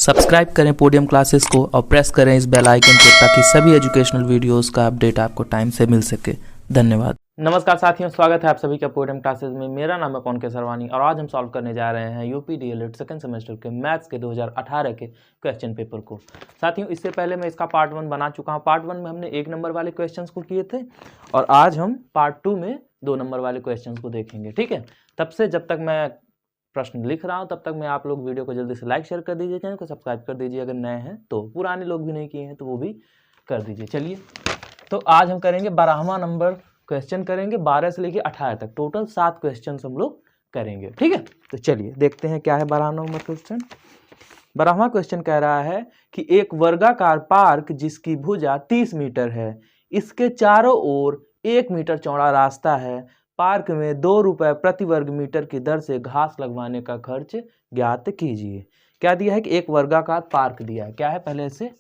Subscribe करें podium classes को और प्रेस करें इस बेल आइकन को ताकि सभी एजुकेशनल वीडियोस का अपडेट आपको टाइम से मिल सके। धन्यवाद। नमस्कार साथियों, स्वागत है आप सभी का पोडियम क्लासेस में। मेरा नाम है पवन के सरवानी और आज हम सॉल्व करने जा रहे हैं यूपी डीएलएड सेकंड सेमेस्टर के मैथ्स के 2018 के क्वेश्चन पेपर को। साथियों, इससे पहले मैं इसका पार्ट 1 बना चुका हूँ। पार्ट 1 में हमने 1 नंबर वाले क्वेश्चंस को किए थे और आज हम पार्ट 2 में 2 नंबर वाले क्वेश्चंस को देखेंगे। ठीक है, तब से जब तक मैं प्रश्न लिख रहा हूं तब तक मैं आप लोग वीडियो को जल्दी से लाइक शेयर कर दीजिए, चैनल को सब्सक्राइब कर दीजिए अगर नए हैं तो, पुराने लोग भी नहीं किए हैं तो वो भी कर दीजिए। चलिए, तो आज हम करेंगे 12वां नंबर क्वेश्चन करेंगे, 12 से लेके 18 तक टोटल 7 क्वेश्चन हम लोग करेंगे। ठीक है, तो चलिए देखते हैं क्या है 12वां नंबर क्वेश्चन। 12वां क्वेश्चन कह रहा है कि एक वर्गाकार पार्क जिसकी भुजा 30 मीटर है, इसके चारों ओर 1 मीटर चौड़ा रास्ता है, पार्क में 2 रुपए प्रति वर्ग मीटर की दर से घास लगवाने का खर्च ज्ञात कीजिए। क्या दिया है कि एक वर्गाकार पार्क दिया है। क्या है, पहले से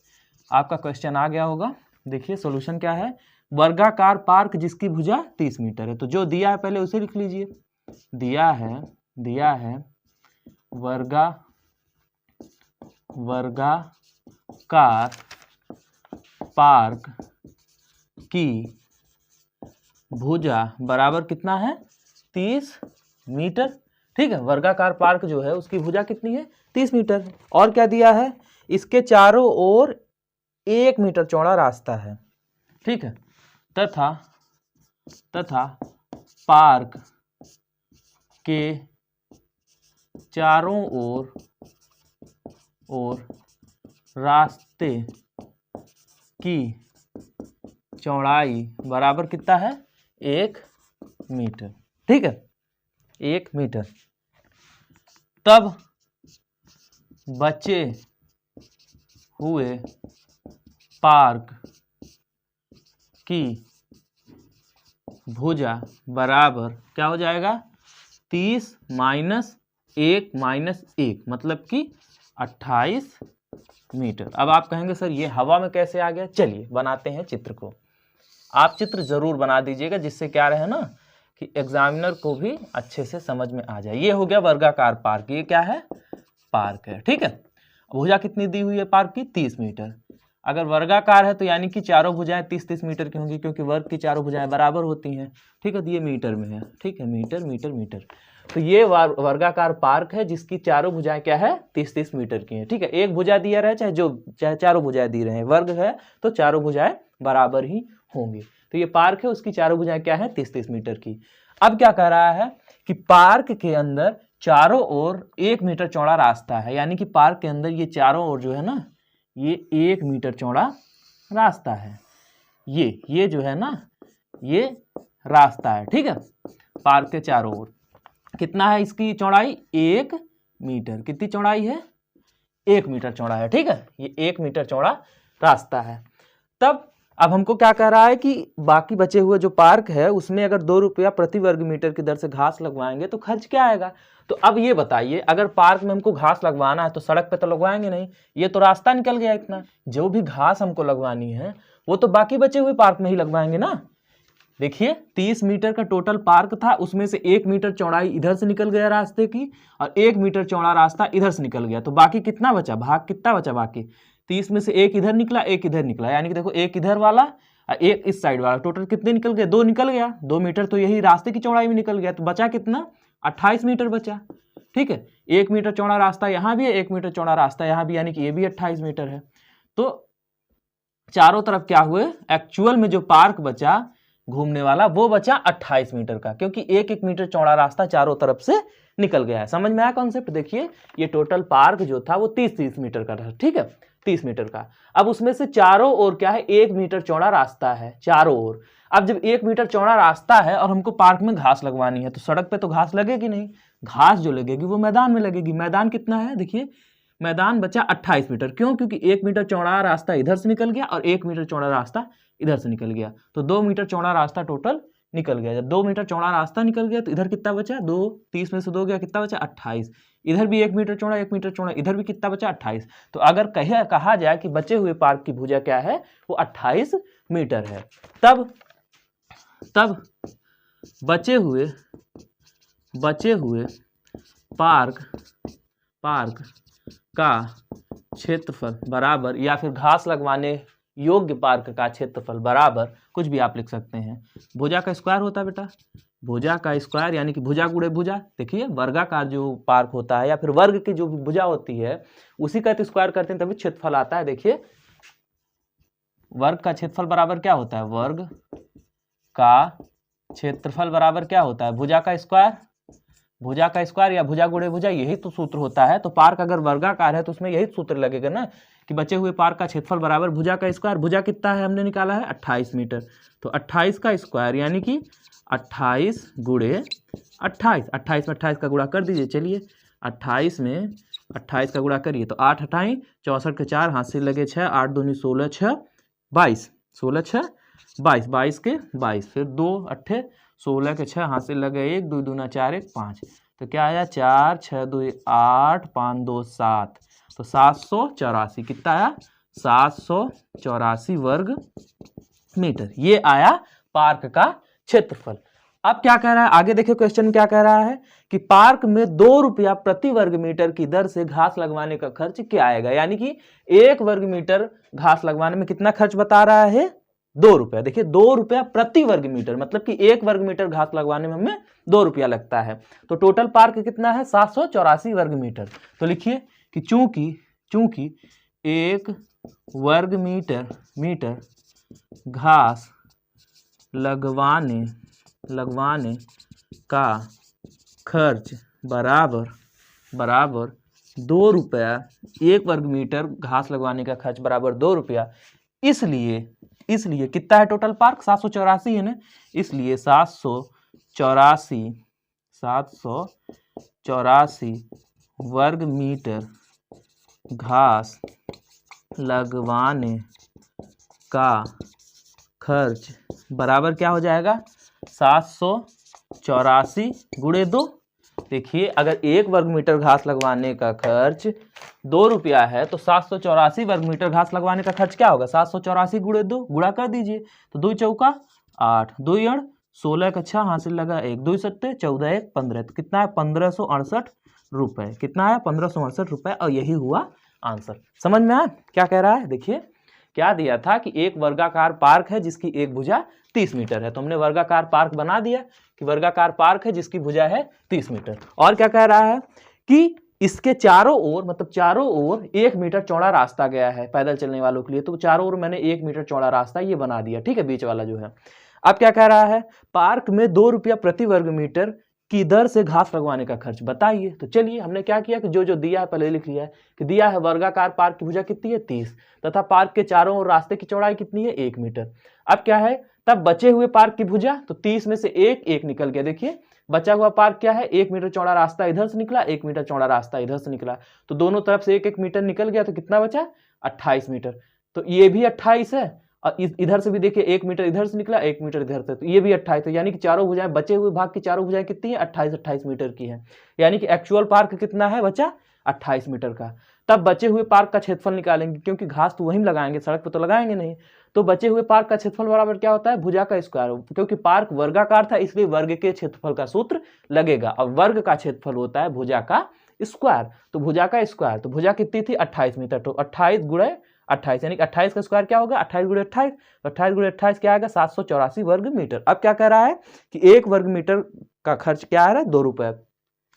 आपका क्वेश्चन आ गया होगा। देखिए सॉल्यूशन क्या है, वर्गाकार पार्क जिसकी भुजा 30 मीटर है। तो जो दिया है पहले उसे लिख लीजिए। दिया है वर्गाकार पार्क की भुजा बराबर कितना है, 30 मीटर। ठीक है, वर्गाकार पार्क जो है उसकी भुजा कितनी है, 30 मीटर। और क्या दिया है, इसके चारों ओर 1 मीटर चौड़ा रास्ता है। ठीक है, तथा पार्क के चारों ओर रास्ते की चौड़ाई बराबर कितना है, 1 मीटर। ठीक है, 1 मीटर। तब बचे हुए पार्क की भुजा बराबर क्या हो जाएगा, 30 माइनस 1 मतलब कि 28 मीटर। अब आप कहेंगे सर ये हवा में कैसे आ गया। चलिए बनाते हैं चित्र को। आप चित्र जरूर बना दीजिएगा जिससे क्या रहे ना कि एग्जामिनर को भी अच्छे से समझ में आ जाए। ये हो गया वर्गाकार पार्क, ये क्या है, पार्क है। ठीक है, भुजा कितनी दी हुई है पार्क की, 30 मीटर। अगर वर्गाकार है तो यानी कि चारों भुजाएं 30-30 मीटर की होंगी, क्योंकि वर्ग की चारों भुजाएं बराबर होती हैं। ठीक है, तो ये मीटर में है। ठीक है, मीटर। तो ये वर्गाकार पार्क है जिसकी चारों भुजाएं क्या है, 30-30 मीटर की है। ठीक है, एक भुजा दिया रहे चाहे चारों भुजाएं दी रहे, वर्ग है तो चारों भुजाएं बराबर ही होंगी। तो ये पार्क है, उसकी चारों भुजाएं क्या है, 30-30 मीटर की। अब क्या कह रहा है कि पार्क के अंदर चारों ओर 1 मीटर चौड़ा रास्ता है, यानी कि पार्क के अंदर ये चारों ओर जो है ना, ये 1 मीटर चौड़ा रास्ता है। ये जो है ना, ये रास्ता है। ठीक है, पार्क के चारों ओर कितना है इसकी चौड़ाई, 1 मीटर। कितनी चौड़ाई है, 1 मीटर चौड़ा है। ठीक है, ये 1 मीटर चौड़ा रास्ता है। तब अब हमको क्या कह रहा है कि बाकी बचे हुए जो पार्क है उसमें अगर 2 रुपया प्रति वर्ग मीटर की दर से घास लगवाएंगे तो खर्च क्या आएगा। तो अब ये बताइए, अगर पार्क में हमको घास लगवाना है तो सड़क पे तो लगवाएंगे नहीं, ये तो रास्ता निकल गया इतना। जो भी घास हमको लगवानी है वो तो बाकी बचे हुए पार्क में ही लगवाएंगे ना। देखिए 30 मीटर का टोटल पार्क था, उसमें से 1 मीटर चौड़ाई इधर से निकल गया रास्ते की और 1 मीटर चौड़ा रास्ता इधर से निकल गया। तो बाकी कितना बचा, भाग कितना बचा, बाकी 30 में से 1 इधर निकला, 1 इधर निकला, यानी कि देखो 1 इधर वाला और 1 इस साइड वाला, टोटल कितने निकल गए, 2 निकल गया। 2 मीटर तो यही रास्ते की चौड़ाई में निकल गया, तो बचा कितना, 28 मीटर बचा। ठीक है, 1 मीटर चौड़ा रास्ता यहाँ भी है, 1 मीटर चौड़ा रास्ता यहाँ भी, यानी कि ये भी 28 मीटर है। तो चारों तरफ क्या हुए, एक्चुअल में जो पार्क बचा घूमने वाला वो बचा 28 मीटर का, क्योंकि 1-1 मीटर चौड़ा रास्ता चारों तरफ से निकल गया है। समझ में आया कॉन्सेप्ट। देखिए ये टोटल पार्क जो था वो 30-30 मीटर का था। ठीक है, 30 मीटर का। अब उसमें से चारों ओर क्या है, 1 मीटर चौड़ा रास्ता है चारों ओर। अब जब 1 मीटर चौड़ा रास्ता है और हमको पार्क में घास लगवानी है तो सड़क पे तो घास लगेगी नहीं, घास जो लगेगी वो मैदान में लगेगी। मैदान कितना है, देखिए मैदान बचा 28 मीटर। क्यों, क्योंकि 1 मीटर चौड़ा रास्ता इधर से निकल गया और 1 मीटर चौड़ा रास्ता इधर से निकल गया, तो 2 मीटर चौड़ा रास्ता टोटल निकल गया। जब 2 मीटर चौड़ा रास्ता निकल गया तो इधर कितना बचा, 2, 30 में से 2 गया, कितना बचा, 28। इधर भी 1 मीटर चौड़ा, 1 मीटर चौड़ा, इधर भी कितना बचा, 28। तो अगर कहा जाए कि बचे हुए पार्क की भुजा क्या है, वो 28 मीटर है। तब बचे हुए पार्क का क्षेत्रफल बराबर, या फिर घास लगवाने योग्य पार्क का क्षेत्रफल बराबर, कुछ भी आप लिख सकते हैं, भुजा का स्क्वायर होता है बेटा, भुजा का स्क्वायर यानी कि भुजा गुणे भुजा। देखिए वर्गाकार जो पार्क होता है या फिर वर्ग की जो भुजा होती है उसी का स्क्वायर करते हैं तभी क्षेत्रफल आता है। देखिए वर्ग का क्षेत्रफल बराबर क्या होता है, वर्ग का क्षेत्रफल बराबर क्या होता है, भुजा का स्क्वायर, भुजा का स्क्वायर या भुजा गुणे भुजा, यही तो सूत्र होता है। तो पार्क अगर वर्गाकार है तो उसमें यही सूत्र लगेगा ना कि बचे हुए पार्क का क्षेत्रफल बराबर भुजा का स्क्वायर। भुजा कितना है हमने निकाला है 28 मीटर, तो 28 का स्क्वायर यानी कि 28 गुणे 28, 28 में 28 का गुणा कर दीजिए। चलिए 28 में 28 का गुणा करिए तो 8 28 64 के 4 हाथ से लगे 6, 8 दूनी 16 6 22, 16 6 22, 22 के 22, फिर 2 8 16 के 6 हाथ से लगे 1, 2 दूना 4 1 5, तो क्या आया 4 6 2 8 5 2 7, तो 784 कितना आया 784 वर्ग मीटर, ये आया पार्क का क्षेत्रफल। अब क्या कह रहा है आगे देखिए, क्वेश्चन क्या कह रहा है कि पार्क में 2 रुपया प्रति वर्ग मीटर की दर से घास लगवाने का खर्च क्या आएगा, यानी कि 1 वर्ग मीटर घास लगवाने में कितना खर्च बता रहा है 2 रुपया। देखिए 2 रुपया प्रति वर्ग मीटर, मतलब कि 1 वर्ग मीटर घास लगवाने में हमें 2 रुपया लगता है। तो टोटल पार्क कितना है 784 वर्ग मीटर। तो लिखिए कि चूंकि 1 वर्ग मीटर घास लगवाने का खर्च बराबर 2 रुपया, 1 वर्ग मीटर घास लगवाने का खर्च बराबर 2 रुपया, इसलिए कितना है टोटल पार्क 784 है ना, इसलिए 784 वर्ग मीटर घास लगवाने का खर्च बराबर क्या हो जाएगा 784 गुणे 2। देखिए अगर 1 वर्ग मीटर घास लगवाने का खर्च 2 रुपया है तो 784 वर्ग मीटर घास लगवाने का खर्च क्या होगा 784 गुणे 2, गुणा कर दीजिए तो 2 चौका 8, 2 8 16 का 6 हासिल लगा 1, 2 7 14 1 15, तो कितना है 1568 रुपए, कितना है 1568 रुपए, और यही हुआ आंसर। समझ में आया क्या कह रहा है। देखिए क्या दिया था कि एक वर्गाकार पार्क है जिसकी एक भुजा 30 मीटर है, तो हमने वर्गाकार पार्क बना दिया कि वर्गाकार पार्क है जिसकी भुजा है 30 मीटर। और क्या कह रहा है कि इसके चारों ओर, मतलब चारों ओर 1 मीटर चौड़ा रास्ता गया है पैदल चलने वालों के लिए, तो चारों ओर मैंने 1 मीटर चौड़ा रास्ता ये बना दिया, ठीक है, बीच वाला जो है। अब क्या कह रहा है पार्क में 2 रुपया प्रति वर्ग मीटर की दर से घास लगवाने का खर्च बताइए। तो चलिए हमने क्या किया कि जो दिया है पहले लिख लिया है कि दिया है वर्गाकार पार्क की भुजा कितनी है 30, तथा पार्क के चारों ओर रास्ते की चौड़ाई कितनी है 1 मीटर। अब क्या है तब बचे हुए पार्क की भुजा, तो 30 में से 1 निकल गया। देखिए बचा हुआ पार्क क्या है 1 मीटर चौड़ा रास्ता इधर से निकला, 1 मीटर चौड़ा रास्ता इधर से निकला, तो दोनों तरफ से 1 मीटर निकल गया, तो कितना बचा 28 मीटर। तो ये भी 28 है और इधर से भी देखिए 1 मीटर इधर से निकला, 1 मीटर इधर से, तो ये भी 28 है, यानी कि चारों भुजाएं बचे हुए भाग की चारों भुजाएं कितनी है 28 मीटर की है, यानी कि एक्चुअल पार्क कितना है बचा 28 मीटर का। तब बचे हुए पार्क का क्षेत्रफल निकालेंगे, क्योंकि घास तो वहीं लगाएंगे, सड़क पर तो लगाएंगे नहीं, तो बचे हुए पार्क का क्षेत्रफल बराबर क्या होता है भुजा का स्क्वायर, क्योंकि पार्क वर्गाकार था इसलिए वर्ग के क्षेत्रफल का सूत्र लगेगा, और वर्ग का क्षेत्रफल होता है भुजा का स्क्वायर, तो भुजा का स्क्वायर, तो भुजा कितनी थी 28 मीटर, तो 28 गुणे 28 यानी कि 28 का स्क्वायर क्या होगा 28 गुणे 28, तो 28 गुणे 28 क्या आएगा 784 वर्ग मीटर। अब क्या कह रहा है कि 1 वर्ग मीटर का खर्च क्या आ रहा है 2 रुपए,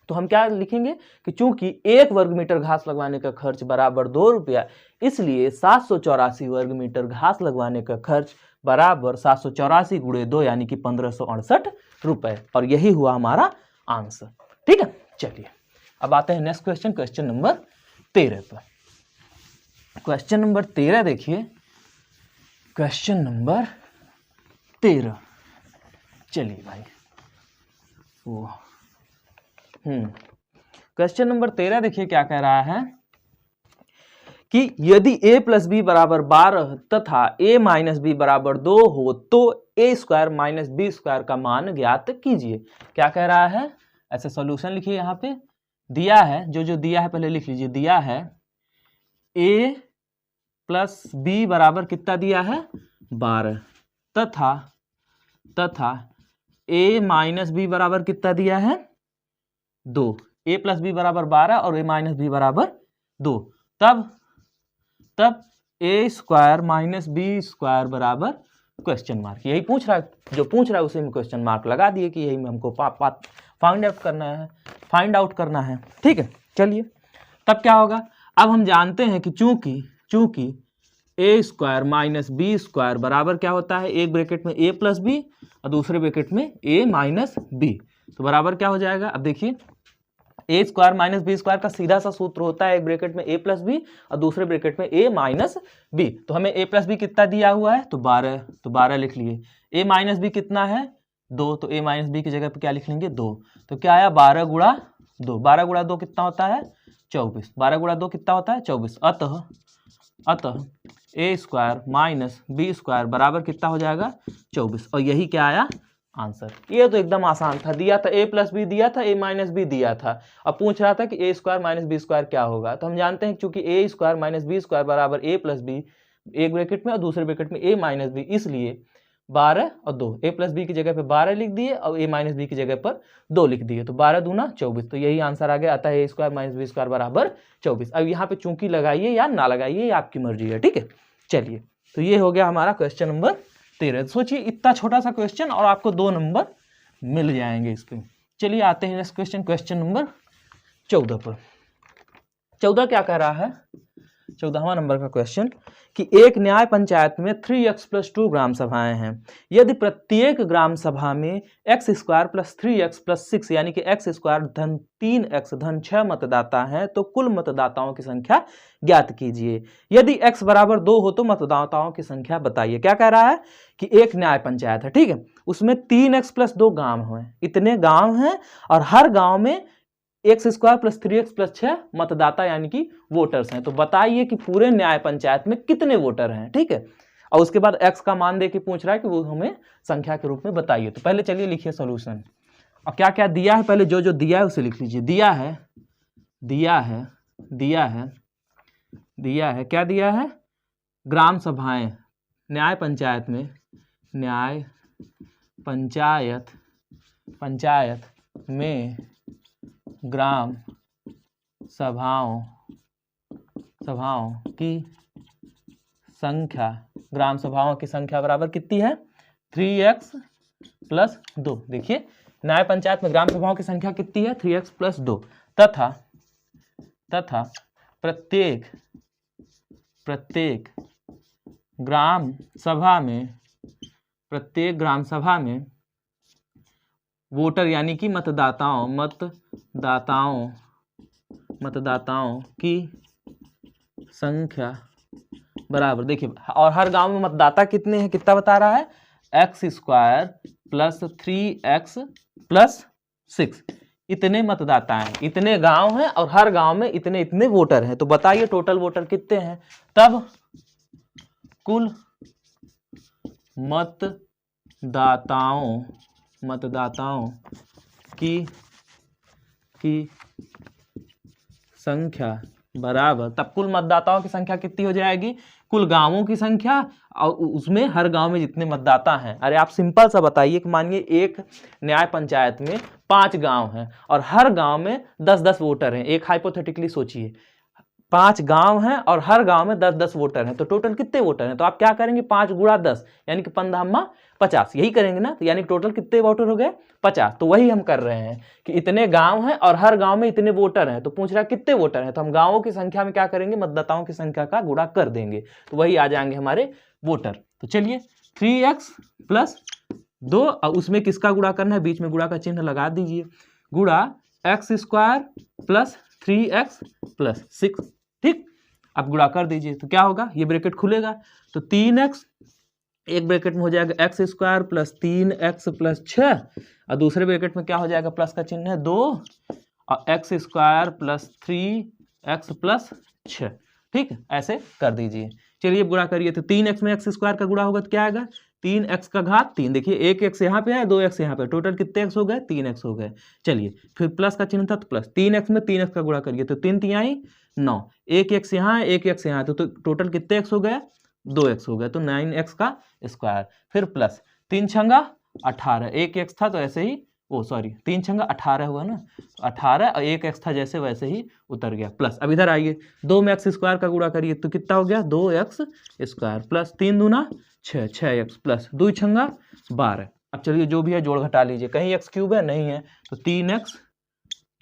तो हम क्या लिखेंगे कि चूंकि 1 वर्ग मीटर घास लगवाने का खर्च बराबर 2 रुपया, इसलिए 784 वर्ग मीटर घास लगवाने का खर्च बराबर 784 गुणे 2 यानी कि 1568 रुपए, और यही हुआ हमारा आंसर। ठीक है, चलिए अब आते हैं नेक्स्ट क्वेश्चन, क्वेश्चन नंबर 13 पर। क्वेश्चन नंबर 13 देखिए, क्वेश्चन नंबर 13, चलिए भाई वो क्वेश्चन नंबर 13 देखिए क्या कह रहा है कि यदि a प्लस बी बराबर 12 तथा a माइनस बी बराबर 2 हो तो a square minus B square का मान ज्ञात कीजिए। क्या कह रहा है ऐसे सॉल्यूशन लिखिए, यहाँ पे दिया है जो दिया है पहले लिख लीजिए, दिया है a प्लस बी बराबर कितना दिया है 12 तथा a माइनस बी बराबर कितना दिया है 2, a प्लस बी बराबर 12 और a माइनस बी बराबर 2। तब तब ए स्क्वायर माइनस बी स्क्वायर बराबर क्वेश्चन मार्क। यही पूछ रहा है, जो पूछ रहा है उसी में क्वेश्चन मार्क लगा दिए कि यही में हमको फाइंड आउट करना है। ठीक है, चलिए तब क्या होगा। अब हम जानते हैं कि चूंकि ए स्क्वायर माइनस बी स्क्वायर बराबर क्या होता है, एक ब्रैकेट में ए प्लस बी और दूसरे ब्रैकेट में ए माइनस बी, तो बराबर क्या हो जाएगा। अब देखिए ए स्क्वायर माइनस बी स्क्वायर का सीधा सा सूत्र होता है एक ब्रैकेट में ए प्लस बी और दूसरे ब्रैकेट में ए माइनस बी। तो हमें ए प्लस बी कितना दिया हुआ है, तो 12, तो 12 लिख लिए। ए माइनस बी कितना है 2, तो ए माइनस बी की जगह पे क्या लिख लेंगे 2। तो क्या आया 12 गुणा 2, 12 गुणा 2 कितना होता है 24, 12 गुणा 2 कितना होता है 24। अतः ए स्क्वायर माइनस बी स्क्वायर बराबर कितना हो जाएगा 24, और यही क्या आया आंसर। ये तो एकदम आसान था, दिया था ए प्लस बी दिया था, ए माइनस बी दिया था, अब पूछ रहा था कि ए स्क्वायर माइनस बी स्क्वायर क्या होगा। तो हम जानते हैं चूंकि ए स्क्वायर माइनस बी स्क्वायर बराबर ए प्लस बी, एक ब्रैकेट में और दूसरे ब्रैकेट में ए माइनस बी, इसलिए 12 और 2, ए प्लस बी की जगह पे 12 लिख दिए और ए माइनस बी की जगह पर 2 लिख दिए, तो 12 दूना 24, तो यही आंसर आ गया। अतः ए स्क्वायर माइनस बी स्क्वायर बराबर 24। अब यहाँ पे चूंकि लगाइए या ना लगाइए ये आपकी मर्जी है। ठीक है, चलिए तो ये हो गया हमारा क्वेश्चन नंबर 13। सोचिए इतना छोटा सा क्वेश्चन और आपको 2 नंबर मिल जाएंगे इस पे। चलिए आते हैं नेक्स्ट क्वेश्चन, क्वेश्चन नंबर 14 पर। 14 क्या कह रहा है, 14वां नंबर का क्वेश्चन कि एक न्याय पंचायत में 3x+2 ग्राम सभाएं हैं। यदि प्रत्येक ग्राम सभा में x square plus 3x plus 6 यानी कि x स्क्वायर धन 3x धन 6 मतदाता हैं तो कुल मतदाताओं की संख्या ज्ञात कीजिए। यदि x बराबर 2 हो तो मतदाताओं की संख्या बताइए। क्या कह रहा है कि एक न्याय पंचायत है, ठीक है, उसमें 3x प्लस 2 गांव हैं, इतने गांव हैं और हर गांव में x square plus 3x plus 6 मतदाता यानी कि वोटर्स हैं। तो बताइए कि पूरे न्याय पंचायत में कितने वोटर हैं। ठीक है, और उसके बाद x का मान दे के पूछ रहा है कि वो हमें संख्या के रूप में बताइए। तो पहले चलिए लिखिए सॉल्यूशन। और क्या क्या दिया है, पहले जो जो दिया है उसे लिख लीजिए। दिया है क्या दिया है, ग्राम सभाएं, न्याय पंचायत में ग्राम सभाओं की संख्या, ग्राम सभाओं की संख्या बराबर कितनी है 3x प्लस 2। देखिए न्याय पंचायत में ग्राम सभाओं की संख्या कितनी है 3x प्लस 2 तथा प्रत्येक ग्राम सभा में वोटर यानी कि मतदाताओं की संख्या बराबर, देखिए और हर गांव में मतदाता कितने हैं, कितना बता रहा है x square plus 3x plus 6, इतने मतदाता हैं, इतने गांव हैं और हर गांव में इतने इतने वोटर हैं। तो बताइए टोटल वोटर कितने हैं, तब कुल मतदाताओं की संख्या बराबर, तब कुल मतदाताओं की संख्या कितनी हो जाएगी, कुल गांवों की संख्या और उसमें हर गांव में जितने मतदाता हैं। अरे आप सिंपल सा बताइए कि मानिए एक न्याय पंचायत में 5 गांव हैं और हर गांव में 10-10 वोटर हैं। एक हाइपोथेटिकली सोचिए 5 गांव हैं और हर गांव में 10-10 वोटर हैं, तो टोटल कितने वोटर हैं। तो आप क्या करेंगे 5 गुणा 10 यानी कि 50, यही करेंगे ना, तो यानी टोटल कितने वोटर हो गए 50। तो वही हम कर रहे हैं कि इतने गांव हैं और हर गांव में इतने वोटर हैं, तो पूछ रहा है कितने वोटर हैं, तो हम गांवों की संख्या में क्या करेंगे मतदाताओं की संख्या का गुणा कर देंगे, तो वही आ जाएंगे हमारे वोटर। तो चलिए 3x प्लस 2 और उसमें किसका गुणा करना है, बीच में गुणा का चिन्ह लगा दीजिए, गुणा x square plus 3x plus 6। ठीक, अब गुणा कर दीजिए तो क्या होगा, ये ब्रैकेट खुलेगा तो 3x एक ब्रैकेट में हो जाएगा x square plus 3x plus 6 और दूसरे ब्रैकेट में क्या हो जाएगा प्लस का चिन्ह है 2 और x square plus 3x plus 6। ठीक, ऐसे कर दीजिए। चलिए गुणा करिए तो 3x में x स्क्वायर का गुणा होगा तो क्या आएगा 3x का घात 3। देखिए एक x यहाँ पे है 2x यहाँ पे, टोटल कितने x हो गए 3x हो गए। चलिए फिर प्लस का चिन्ह था तो प्लस 3x में 3x का गुणा करिए तो 3 तिहाई 9, एक x यहाँ है एक x यहाँ है तो टोटल कितने x हो गए 2x हो गए, तो 9x का स्क्वायर। फिर प्लस 3 छंगा 18, एक x था तो ऐसे ही ओ सॉरी 3 छंगा 18 हुआ ना, 18 और 1 एक्स था जैसे वैसे ही उतर गया प्लस। अब इधर आइए 2 में एक्स स्क्वायर का गुणा करिए तो कितना हो गया 2x स्क्वायर प्लस 3 दूना 6, 6x प्लस 2 छंगा 12। अब चलिए जो भी है जोड़ घटा लीजिए, कहीं x क्यूब है नहीं है तो 3x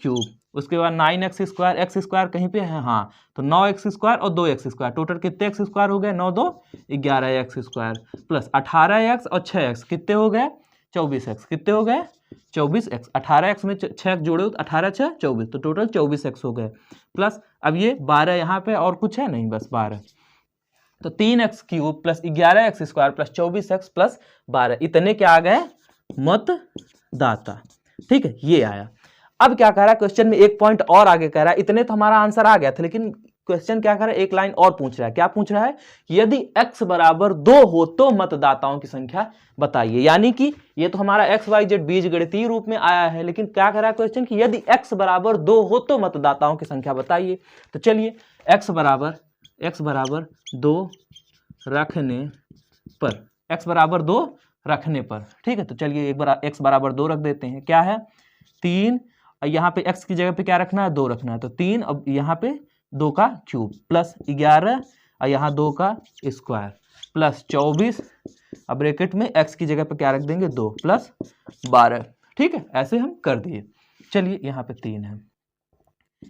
क्यूब, उसके बाद 9x स्क्वायर, एक्स स्क्वायर कहीं पे है हाँ तो 9x स्क्वायर और 2x स्क्वायर, टोटल कितने x स्क्वायर हो गए 9 2 11x स्क्वायर प्लस 18x और 6x कितने हो गए 24x, कितने हो गए 24x, 18x में 6x जोड़े तो 18 6 24 तो टोटल 24x हो गए प्लस अब ये 12 यहाँ पे और कुछ है नहीं बस 12 तो 3x cube plus 11x square plus 24x plus 12 इतने क्या आ गए मतदाता। ठीक है ये आया। अब क्या कह रहा है क्वेश्चन में एक पॉइंट और आगे कह रहा है, इतने तो हमारा आंसर आ गया था लेकिन क्वेश्चन क्या कर रहा है एक लाइन और पूछ रहा है। क्या पूछ रहा है यदि x बराबर 2 हो तो मतदाताओं की संख्या बताइए। यानी कि ये तो हमारा एक्स वाई जेड बीजगणितीय रूप में आया है लेकिन क्या कह रहा है क्वेश्चन कि यदि x बराबर 2 हो तो मतदाताओं की संख्या बताइए। तो चलिए x बराबर 2 रखने पर, x बराबर 2 रखने पर, ठीक है तो चलिए एक बार x बराबर 2 रख देते हैं। क्या है 3 यहाँ पे x की जगह पे क्या रखना है 2 रखना है तो 3 अब यहाँ पे 2 का क्यूब प्लस 11 और यहाँ 2 का स्क्वायर प्लस 24 अब ब्रैकेट में x की जगह पे क्या रख देंगे 2 प्लस 12। ठीक है ऐसे हम कर दिए। चलिए यहाँ पे 3 है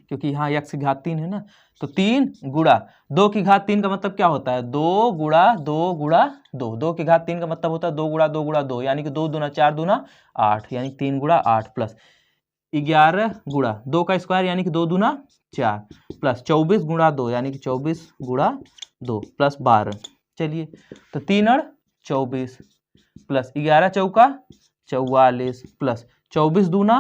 क्योंकि यहाँ x की घात 3 है ना तो 3 गुणा 2 की घात 3 का मतलब क्या होता है 2 गुणा 2 गुणा 2, 2 की घात 3 का मतलब होता है 2 गुणा 2 गुणा 2 यानी कि 2 दूना 4 दूना 8 यानी 3 गुणा 8 प्लस 11 गुणा 2 का स्क्वायर यानी कि 2 दूना 4 प्लस 24 गुणा 2 यानी कि 24 गुणा 2 प्लस 12। चलिए तो 3 और 24 प्लस 11 चौका 44 प्लस 24 दूना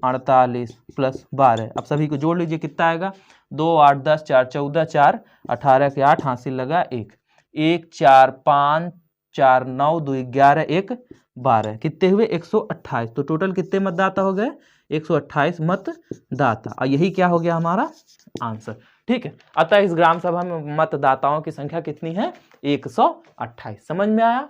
48 प्लस 12। अब सभी को जोड़ लीजिए कितना आएगा 2 8 10 4 14 4 18 के 8 हासिल लगा 1 1 4 5 4 9 2 11 1 12 कितने हुए 128 तो टोटल कितने मतदाता हो गए 128 मतदाता और यही क्या हो गया हमारा आंसर। ठीक है अतः इस ग्राम सभा में मतदाताओं की संख्या कितनी है 128। समझ में आया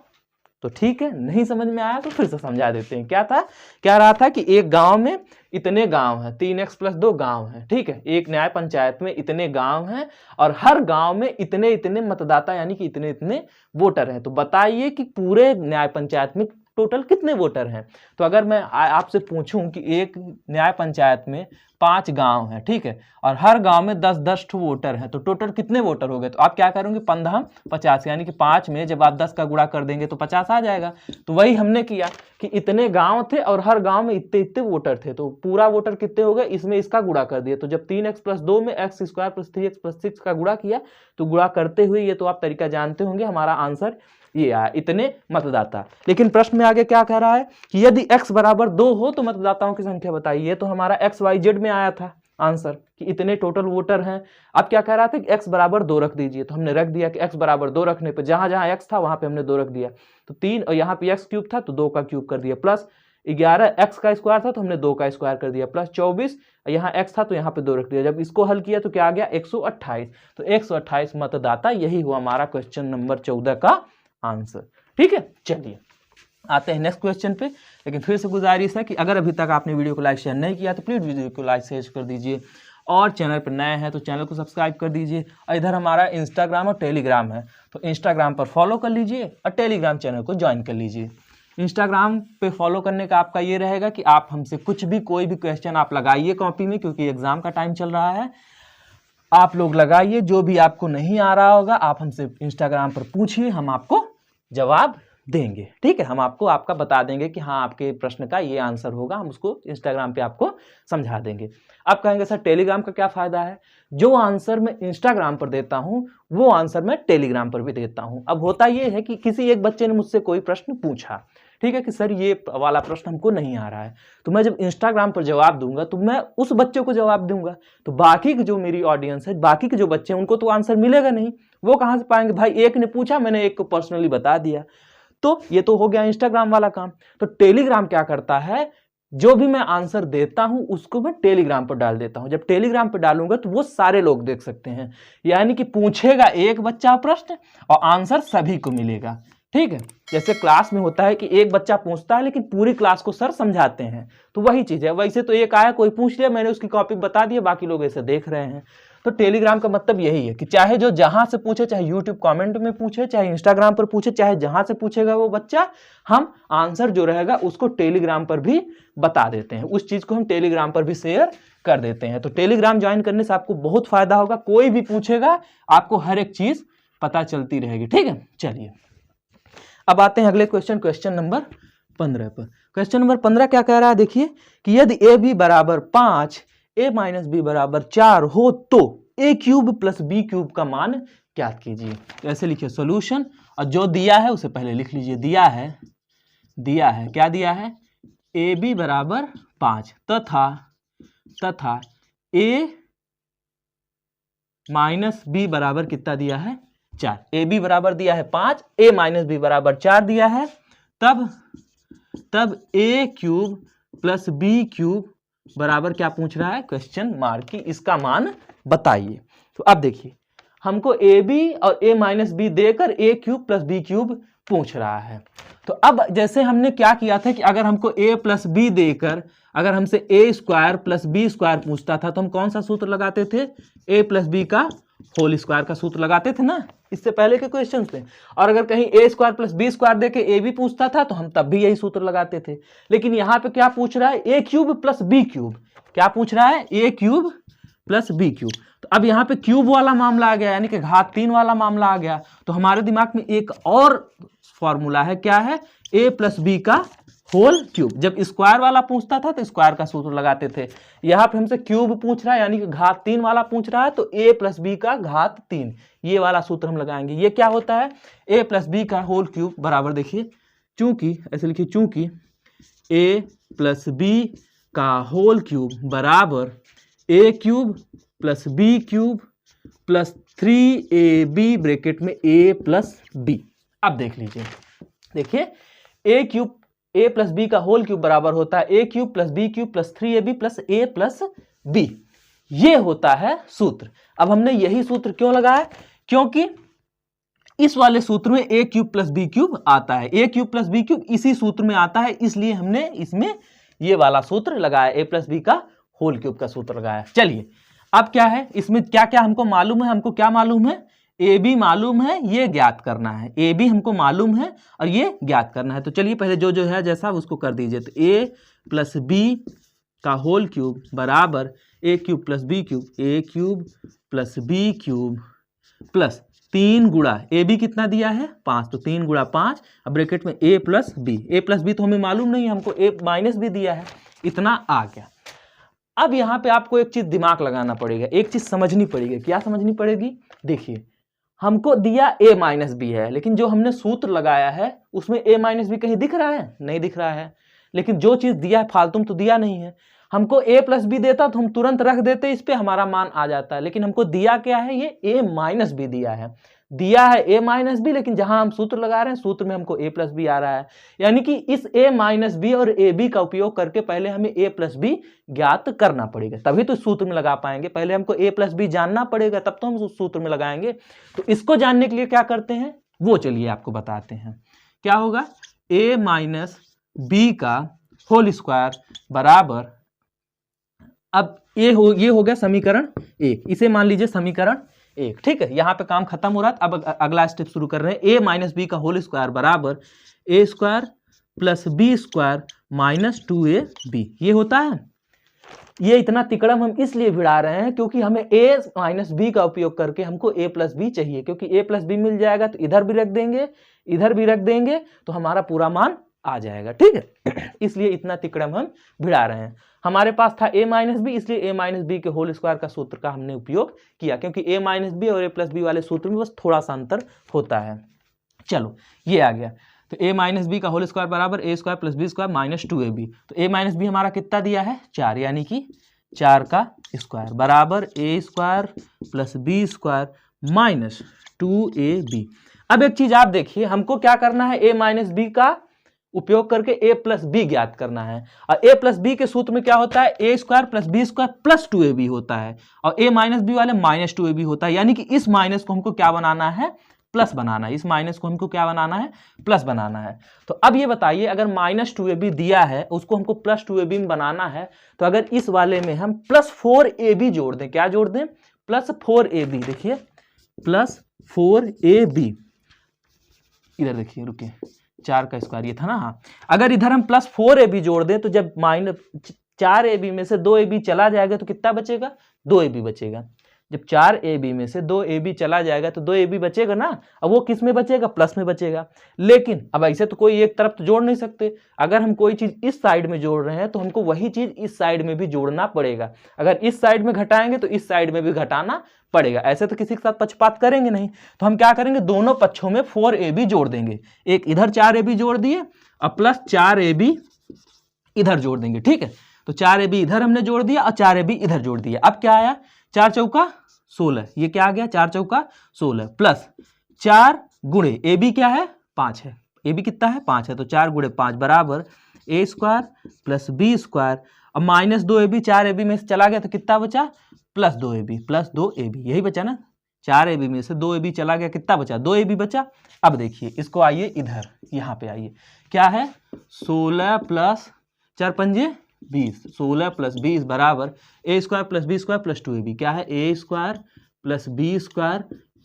तो ठीक है, नहीं समझ में आया तो फिर से समझा देते हैं। क्या था क्या रहा था कि एक गांव में इतने गांव हैं 3x + 2 गांव हैं। ठीक है एक न्याय पंचायत में इतने गांव हैं और हर गांव में इतने इतने मतदाता यानी कि इतने इतने वोटर हैं। तो बताइए कि पूरे न्याय पंचायत में टोटल कितने वोटर हैं। तो अगर मैं आपसे पूछूं कि एक न्याय पंचायत में 5 गांव हैं ठीक है और हर गांव में 10-10 वोटर हैं तो टोटल कितने वोटर हो गए। तो आप क्या करोगे 15 50 यानी कि 5 में जब आप 10 का गुणा कर देंगे तो 50 आ जाएगा। तो वही हमने किया कि इतने गांव थे और हर गांव में इतने इतने वोटर थे तो पूरा वोटर कितने हो गए इसमें इसका गुणा कर दिया। तो जब 3x + 2 में x² + 3x + 6 का गुणा किया तो गुणा करते हुए ये तो आप तरीका जानते होंगे हमारा आंसर ये आया इतने मतदाता। लेकिन प्रश्न में आगे क्या कह रहा है कि यदि x बराबर 2 हो तो मतदाताओं की संख्या बताइए। ये तो हमारा XYZ में आया था आंसर कि इतने टोटल वोटर हैं। अब क्या कह रहा था कि x बराबर 2 रख दीजिए तो हमने रख दिया कि x बराबर 2 रखने पे जहां जहां x था वहां पे हमने 2 रख दिया। तो 3 और यहाँ पे x क्यूब था तो 2 का क्यूब कर दिया प्लस 11 x का स्क्वायर था तो हमने 2 का स्क्वायर कर दिया प्लस 24 यहाँ x था तो यहाँ पे 2 रख दिया। जब इसको हल किया तो क्या आ गया 128। तो 128 मतदाता यही हुआ हमारा क्वेश्चन नंबर 14 का आंसर। ठीक है चलिए आते हैं नेक्स्ट क्वेश्चन पे। लेकिन फिर से गुजारिश है कि अगर अभी तक आपने वीडियो को लाइक शेयर नहीं किया तो प्लीज़ वीडियो को लाइक शेयर कर दीजिए और चैनल पर नए हैं तो चैनल को सब्सक्राइब कर दीजिए। और इधर हमारा इंस्टाग्राम और टेलीग्राम है तो इंस्टाग्राम पर फॉलो कर लीजिए और टेलीग्राम चैनल को ज्वाइन कर लीजिए। इंस्टाग्राम पे फॉलो करने का आपका ये रहेगा कि आप हमसे कुछ भी कोई भी क्वेश्चन आप लगाइए कॉपी में क्योंकि एग्जाम का टाइम चल रहा है। आप लोग लगाइए जो भी आपको नहीं आ रहा होगा आप हमसे इंस्टाग्राम पर पूछिए हम आपको जवाब देंगे। ठीक है हम आपको आपका बता देंगे कि हाँ आपके प्रश्न का ये आंसर होगा, हम उसको इंस्टाग्राम पे आपको समझा देंगे। आप कहेंगे सर टेलीग्राम का क्या फ़ायदा है। जो आंसर मैं इंस्टाग्राम पर देता हूँ वो आंसर मैं टेलीग्राम पर भी देता हूँ। अब होता ये है कि किसी एक बच्चे ने मुझसे कोई प्रश्न पूछा ठीक है कि सर ये वाला प्रश्न हमको नहीं आ रहा है तो मैं जब इंस्टाग्राम पर जवाब दूंगा तो मैं उस बच्चे को जवाब दूंगा तो बाकी की जो मेरी ऑडियंस है बाकी के जो बच्चे हैं उनको तो आंसर मिलेगा नहीं। वो कहाँ से पाएंगे भाई एक ने पूछा मैंने एक को पर्सनली बता दिया। तो ये तो हो गया इंस्टाग्राम वाला काम। तो टेलीग्राम क्या करता है जो भी मैं आंसर देता हूं उसको मैं टेलीग्राम पर डाल देता हूं। जब टेलीग्राम पर डालूंगा तो वो सारे लोग देख सकते हैं यानी कि पूछेगा एक बच्चा प्रश्न और आंसर सभी को मिलेगा। ठीक है, जैसे क्लास में होता है कि एक बच्चा पूछता है लेकिन पूरी क्लास को सर समझाते हैं, तो वही चीज है। वैसे तो एक आया, कोई पूछ लिया, मैंने उसकी कॉपी बता दी, बाकी लोग ऐसे देख रहे हैं। तो टेलीग्राम का मतलब यही है कि चाहे जो जहां से पूछे, चाहे यूट्यूब कमेंट में पूछे, चाहे इंस्टाग्राम पर पूछे, चाहे जहां से पूछेगा वो बच्चा, हम आंसर जो रहेगा उसको टेलीग्राम पर भी बता देते हैं, उस चीज को हम टेलीग्राम पर भी शेयर कर देते हैं। तो टेलीग्राम ज्वाइन करने से आपको बहुत फायदा होगा, कोई भी पूछेगा आपको हर एक चीज पता चलती रहेगी। ठीक है, चलिए अब आते हैं अगले क्वेश्चन, क्वेश्चन नंबर 15 पर। क्वेश्चन नंबर 15 क्या कह रहा है, देखिए कि यदि ए बी बराबर 5 a माइनस बी बराबर 4 हो तो a cube plus B cube का मान ज्ञात कीजिए। तो ऐसे लिखिए सॉल्यूशन, और जो दिया है उसे पहले लिख लीजिए। दिया है क्या दिया है, ए बी बराबर 5 तथा a माइनस बी बराबर कितना दिया है, 4। ए बी बराबर दिया है 5, ए माइनस बी बराबर 4 दिया है, तब ए क्यूब प्लस बी क्यूब बराबर क्या पूछ रहा है, क्वेश्चन मार्क की इसका मान बताइए। तो अब देखिए हमको ए बी और ए माइनस बी देकर ए क्यूब प्लस बी क्यूब पूछ रहा है। तो अब जैसे हमने क्या किया था कि अगर हमको ए प्लस बी देकर अगर हमसे ए स्क्वायर प्लस बी स्क्वायर पूछता था तो हम कौन सा सूत्र लगाते थे, ए प्लस बी का होल स्क्वायर का सूत्र लगाते थे ना, इससे पहले के क्वेश्चन पे। और अगर कहीं ए स्क्वायर प्लस बी स्क्वायर देके ए बी पूछता था तो हम तब भी यही सूत्र लगाते थे। लेकिन यहाँ पे क्या पूछ रहा है, A cube plus B cube. क्या पूछ रहा है, A cube plus B cube. तो अब यहाँ पे क्यूब वाला मामला आ गया, यानी कि घात 3 वाला मामला आ गया। तो हमारे दिमाग में एक और फॉर्मूला है, क्या है, ए प्लस बी का होल क्यूब। जब स्क्वायर वाला पूछता था तो स्क्वायर का सूत्र लगाते थे, यहाँ पे हमसे क्यूब पूछ रहा है यानी कि घात 3 वाला पूछ रहा है, तो ए प्लस बी का घात 3 ये वाला सूत्र हम लगाएंगे। ये क्या होता है, ए प्लस बी का होल क्यूब बराबर, देखिए चूंकि ऐसे लिखिए, चूंकि ए प्लस बी का होल क्यूब बराबर A cube plus B cube plus 3ab bracket में ए प्लस बी। अब देख लीजिए, देखिए A cube A plus B का होल क्यूब बराबर होता है A cube plus B cube plus 3ab plus A plus B, ये होता है सूत्र। अब हमने यही सूत्र क्यों लगाया, क्योंकि इस वाले सूत्र में ए क्यूब प्लस बी क्यूब आता है, A cube plus B cube इसी सूत्र में आता है, इसलिए हमने इसमें ये वाला सूत्र लगाया, ए प्लस बी का होल क्यूब का सूत्र लगाया। चलिए अब क्या है, इसमें क्या क्या हमको मालूम है, हमको क्या मालूम है, ए बी मालूम है, ये ज्ञात करना है, ए बी हमको मालूम है और ये ज्ञात करना है। तो चलिए पहले जो जो है जैसा उसको कर दीजिए। तो ए प्लस बी का होल क्यूब बराबर A cube plus B cube, A cube plus B cube plus 3 गुणा ए बी कितना दिया है 5, तो 3 गुणा 5, अब ब्रैकेट में A plus B. A plus B तो हमें मालूम नहीं है, हमको ए माइनस बी दिया है, इतना आ गया। अब यहाँ पे आपको एक चीज दिमाग लगाना पड़ेगा, एक चीज समझनी पड़ेगी। क्या समझनी पड़ेगी, देखिए हमको दिया a माइनस बी है, लेकिन जो हमने सूत्र लगाया है उसमें a माइनस बी कहीं दिख रहा है, नहीं दिख रहा है। लेकिन जो चीज दिया है फालतू में तो दिया नहीं है। हमको a प्लस बी देता तो हम तुरंत रख देते, इस पे हमारा मान आ जाता है। लेकिन हमको दिया क्या है, ये a माइनस बी दिया है a माइनस बी, लेकिन जहां हम सूत्र लगा रहे हैं सूत्र में हमको a प्लस बी आ रहा है। यानी कि इस a माइनस बी और ए बी का उपयोग करके पहले हमें a प्लस बी ज्ञात करना पड़ेगा, तभी तो सूत्र में लगा पाएंगे। पहले हमको a प्लस बी जानना पड़ेगा, तब तो हम उस सूत्र में लगाएंगे। तो इसको जानने के लिए क्या करते हैं, वो चलिए आपको बताते हैं। क्या होगा, a माइनस बी का होल स्क्वायर बराबर, अब ये हो गया समीकरण 1, इसे मान लीजिए समीकरण 1। ठीक है, यहाँ पे काम खत्म हो रहा है। अब अगला स्टेप शुरू कर रहे हैं। ए माइनस बी का होल स्क्वायर बराबर A square plus B square minus 2ab, ये होता है। ये इतना तिकड़म हम इसलिए भिड़ा रहे हैं क्योंकि हमें ए माइनस बी का उपयोग करके हमको ए प्लस बी चाहिए, क्योंकि ए प्लस बी मिल जाएगा तो इधर भी रख देंगे, इधर भी रख देंगे, तो हमारा पूरा मान आ जाएगा। ठीक है, इसलिए इतना तिकड़म हम भिड़ा रहे हैं। हमारे पास था a माइनस बी, इसलिए a माइनस बी के होल स्क्वायर का सूत्र का हमने उपयोग किया, क्योंकि a माइनस बी और a प्लस बी वाले सूत्र में बस थोड़ा सा अंतर होता है। चलो ये आ गया, तो a माइनस बी का होल स्क्वायर बराबर a square plus B square minus 2ab। तो a माइनस बी हमारा कितना दिया है 4, यानी कि 4 का स्क्वायर बराबर a square plus B square minus 2ab। अब एक चीज आप देखिए, हमको क्या करना है, a माइनस बी का उपयोग करके a प्लस बी ज्ञात करना है। और a प्लस बी के सूत्र में क्या होता है, a square plus B square plus 2ab होता है, और a माइनस बी वाले माइनस 2ab होता है। यानी कि इस माइनस को हमको क्या बनाना है, प्लस बनाना है, इस माइनस को हमको क्या बनाना है, प्लस बनाना है। तो अब ये बताइए अगर -2ab दिया है उसको हमको +2ab में बनाना है, तो अगर इस वाले में हम +4ab जोड़ दें, क्या जोड़ दें, +4ab, देखिए +4ab, इधर देखिए रुकिए 4 का स्क्वायर ये था ना, हाँ, अगर इधर हम +4ab जोड़ दें तो जब -4ab में से 2ab चला जाएगा तो कितना बचेगा, 2ab बचेगा। जब 4ab में से 2ab चला जाएगा तो 2ab बचेगा ना, अब वो किस में बचेगा, प्लस में बचेगा। लेकिन अब ऐसे तो कोई एक तरफ तो जोड़ नहीं सकते, अगर हम कोई चीज इस साइड में जोड़ रहे हैं तो हमको वही चीज इस साइड में भी जोड़ना पड़ेगा। अगर इस साइड में घटाएंगे तो इस साइड में भी घटाना पड़ेगा, ऐसे तो किसी के साथ पक्षपात करेंगे नहीं। तो हम क्या करेंगे, दोनों पक्षों में 4ab जोड़ देंगे, एक इधर 4ab जोड़ दिए और +4ab इधर जोड़ देंगे, ठीक है। तो 4ab इधर हमने जोड़ दिया और 4ab इधर जोड़ दिया। अब क्या आया, 4 चौका 16, ये क्या आ गया, 4 चौका 16 प्लस 4 गुणे ab क्या है, 5 है, ab कितना है, 5 है, तो 4 गुणे 5 बराबर a² + b² और -2ab 4ab में से चला गया तो कितना बचा, +2ab, यही बचा ना, 4ab में से 2ab चला गया, कितना बचा, 2ab बचा। अब देखिए इसको आइए इधर, यहाँ पे आइए, क्या है, 16 + 4 पंजे 20, 16 + 20 बराबर a² + b² + 2ab, क्या है, a² + b²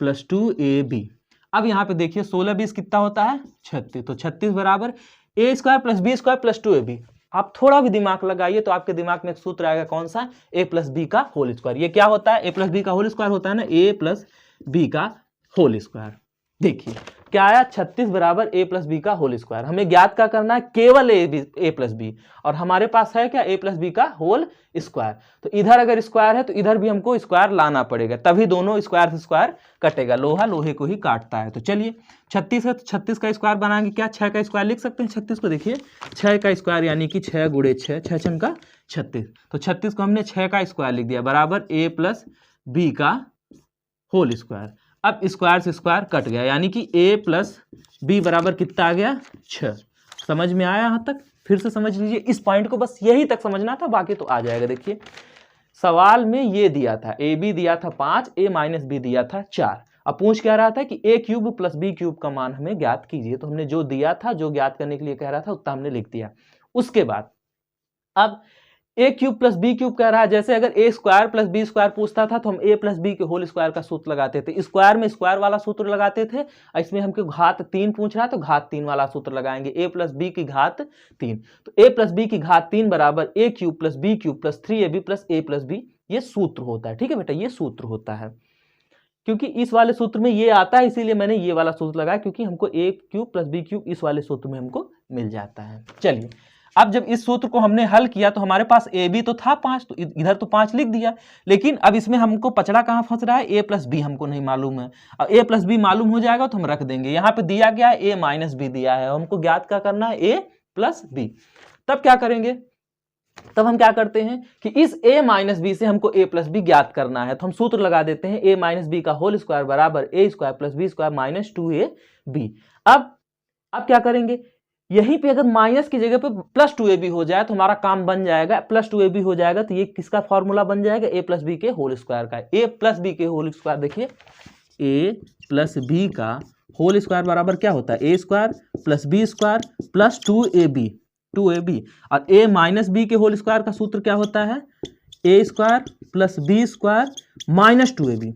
+ 2ab। अब यहाँ पे देखिए 16 20 कितना होता है, 36, तो 36 बराबर a² + b² + 2ab। आप थोड़ा भी दिमाग लगाइए तो आपके दिमाग में एक सूत्र आएगा, कौन सा, a + b का होल स्क्वायर। ये क्या होता है, a + b का होल स्क्वायर होता है ना, a + b का होल स्क्वायर। देखिए क्या आया, 36 बराबर a + b का होल स्क्वायर। हमें ज्ञात क्या करना है, केवल a + b, और हमारे पास है क्या, a + b का होल स्क्वायर। तो इधर अगर स्क्वायर है तो इधर भी हमको स्क्वायर लाना पड़ेगा, तभी दोनों स्क्वायर से स्क्वायर कटेगा, लोहा लोहे को ही काटता है। तो चलिए 36 है तो 36 का स्क्वायर बनाएंगे, क्या 6 का स्क्वायर लिख सकते हैं 36 को, देखिए 6 का स्क्वायर यानी कि 6 गुणे 6, 6 छम का 36, तो 36 को हमने 6 का स्क्वायर लिख दिया बराबर a + b का होल स्क्वायर। अब स्क्वायर से स्क्वायर कट गया, यानी कि a + b बराबर कितना आ गया, 6। समझ में आया यहाँ तक, फिर से समझ लीजिए, इस पॉइंट को बस यही तक समझना था, बाकी तो आ जाएगा। देखिए सवाल में ये दिया था, ab दिया था 5, a - b दिया था 4। अब पूछ क्या रहा था कि a³ + b³ का मान हमें ज्ञात कीजिए, तो हमने जो दिया था, जो ज्ञात करने के लिए कह रहा था उतना हमने लिख दिया। उसके बाद अब a³ + b³ कह रहा है, जैसे अगर a² + b² पूछता था तो हम a + b के होल स्क्वायर का सूत्र लगाते थे, स्क्वायर में स्क्वायर वाला सूत्र लगाते थे, इसमें हमको घात 3 पूछ रहा है तो घात 3 वाला सूत्र लगाएंगे, a + b की घात 3, तो a + b की घात 3 बराबर a³ + b³ + 3ab + a + b, ये सूत्र होता है, ठीक है बेटा, ये सूत्र होता है। क्योंकि इस वाले सूत्र में ये आता है इसीलिए मैंने ये वाला सूत्र लगाया, क्योंकि हमको a³ + b³ इस वाले सूत्र में हमको मिल जाता है। चलिए अब जब इस सूत्र को हमने हल किया तो हमारे पास ab तो था 5, तो इधर तो 5 लिख दिया, लेकिन अब इसमें हमको पचड़ा कहाँ फंस रहा है, a + b हमको नहीं मालूम है। अब a + b मालूम हो जाएगा तो हम रख देंगे, यहाँ पे दिया गया है a - b दिया है, हमको ज्ञात क्या करना है, a + b। तब क्या करेंगे, तब हम क्या करते हैं कि इस a - b से हमको a + b ज्ञात करना है, तो हम सूत्र लगा देते हैं, a - b का होल स्क्वायर बराबर a² + b² - 2ab। अब क्या करेंगे, यहीं पे अगर माइनस की जगह पे +2ab हो जाए तो हमारा काम बन जाएगा, +2ab हो जाएगा तो ये किसका फॉर्मूला बन जाएगा, a + b के होल स्क्वायर का। a + b के होल स्क्वायर देखिए, a + b का होल स्क्वायर बराबर क्या होता है, a² + b² + 2ab, और a - b के होल स्क्वायर का सूत्र क्या होता है, a² + b² - 2ab।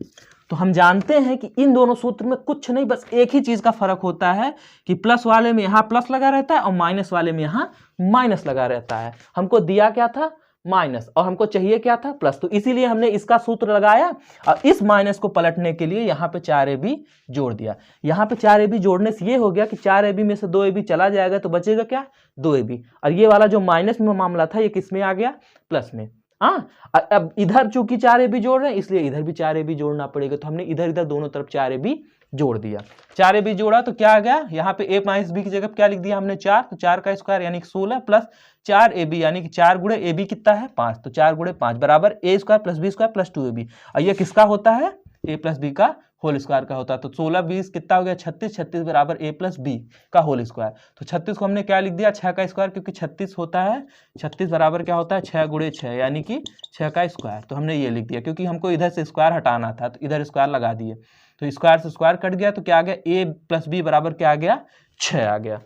तो हम जानते हैं कि इन दोनों सूत्र में कुछ नहीं, बस एक ही चीज का फर्क होता है कि प्लस वाले में यहाँ प्लस लगा रहता है और माइनस वाले में यहाँ माइनस लगा रहता है। हमको दिया क्या था, माइनस, और हमको चाहिए क्या था, प्लस, तो इसीलिए हमने इसका सूत्र लगाया और इस माइनस को पलटने के लिए यहाँ पे 4ab जोड़ दिया। यहाँ पे 4ab जोड़ने से ये हो गया कि 4ab में से 2ab चला जाएगा तो बचेगा क्या, 2ab, और ये वाला जो माइनस में मामला था ये किस में आ गया, प्लस में। हाँ, अब इधर चूंकि 4ab जोड़ रहे हैं इसलिए इधर भी 4ab जोड़ना पड़ेगा, तो हमने इधर इधर दोनों तरफ 4ab जोड़ दिया। 4ab जोड़ा तो क्या आ गया, यहाँ पे a - b की जगह क्या लिख दिया हमने 4, तो 4 का स्क्वायर यानी 16 प्लस 4ab यानी कि 4 गुणे ab कितना है 5, तो 4 गुणे 5 बराबर a² + b² + 2ab, और ये किसका होता है, a + b का होल स्क्वायर का होता है। तो 16 20 कितना हो गया 36, 36 बराबर a + b का होल स्क्वायर। तो 36 को हमने क्या लिख दिया, 6 का स्क्वायर, क्योंकि 36 होता है, 36 बराबर क्या होता है 6 गुणे 6 यानी कि 6 का स्क्वायर। तो हमने ये लिख दिया क्योंकि हमको इधर से स्क्वायर हटाना था तो इधर स्क्वायर लगा दिए। तो स्क्वायर से स्क्वायर कट गया, तो क्या आ गया, a प्लस बी बराबर क्या आ गया, 6 आ गया।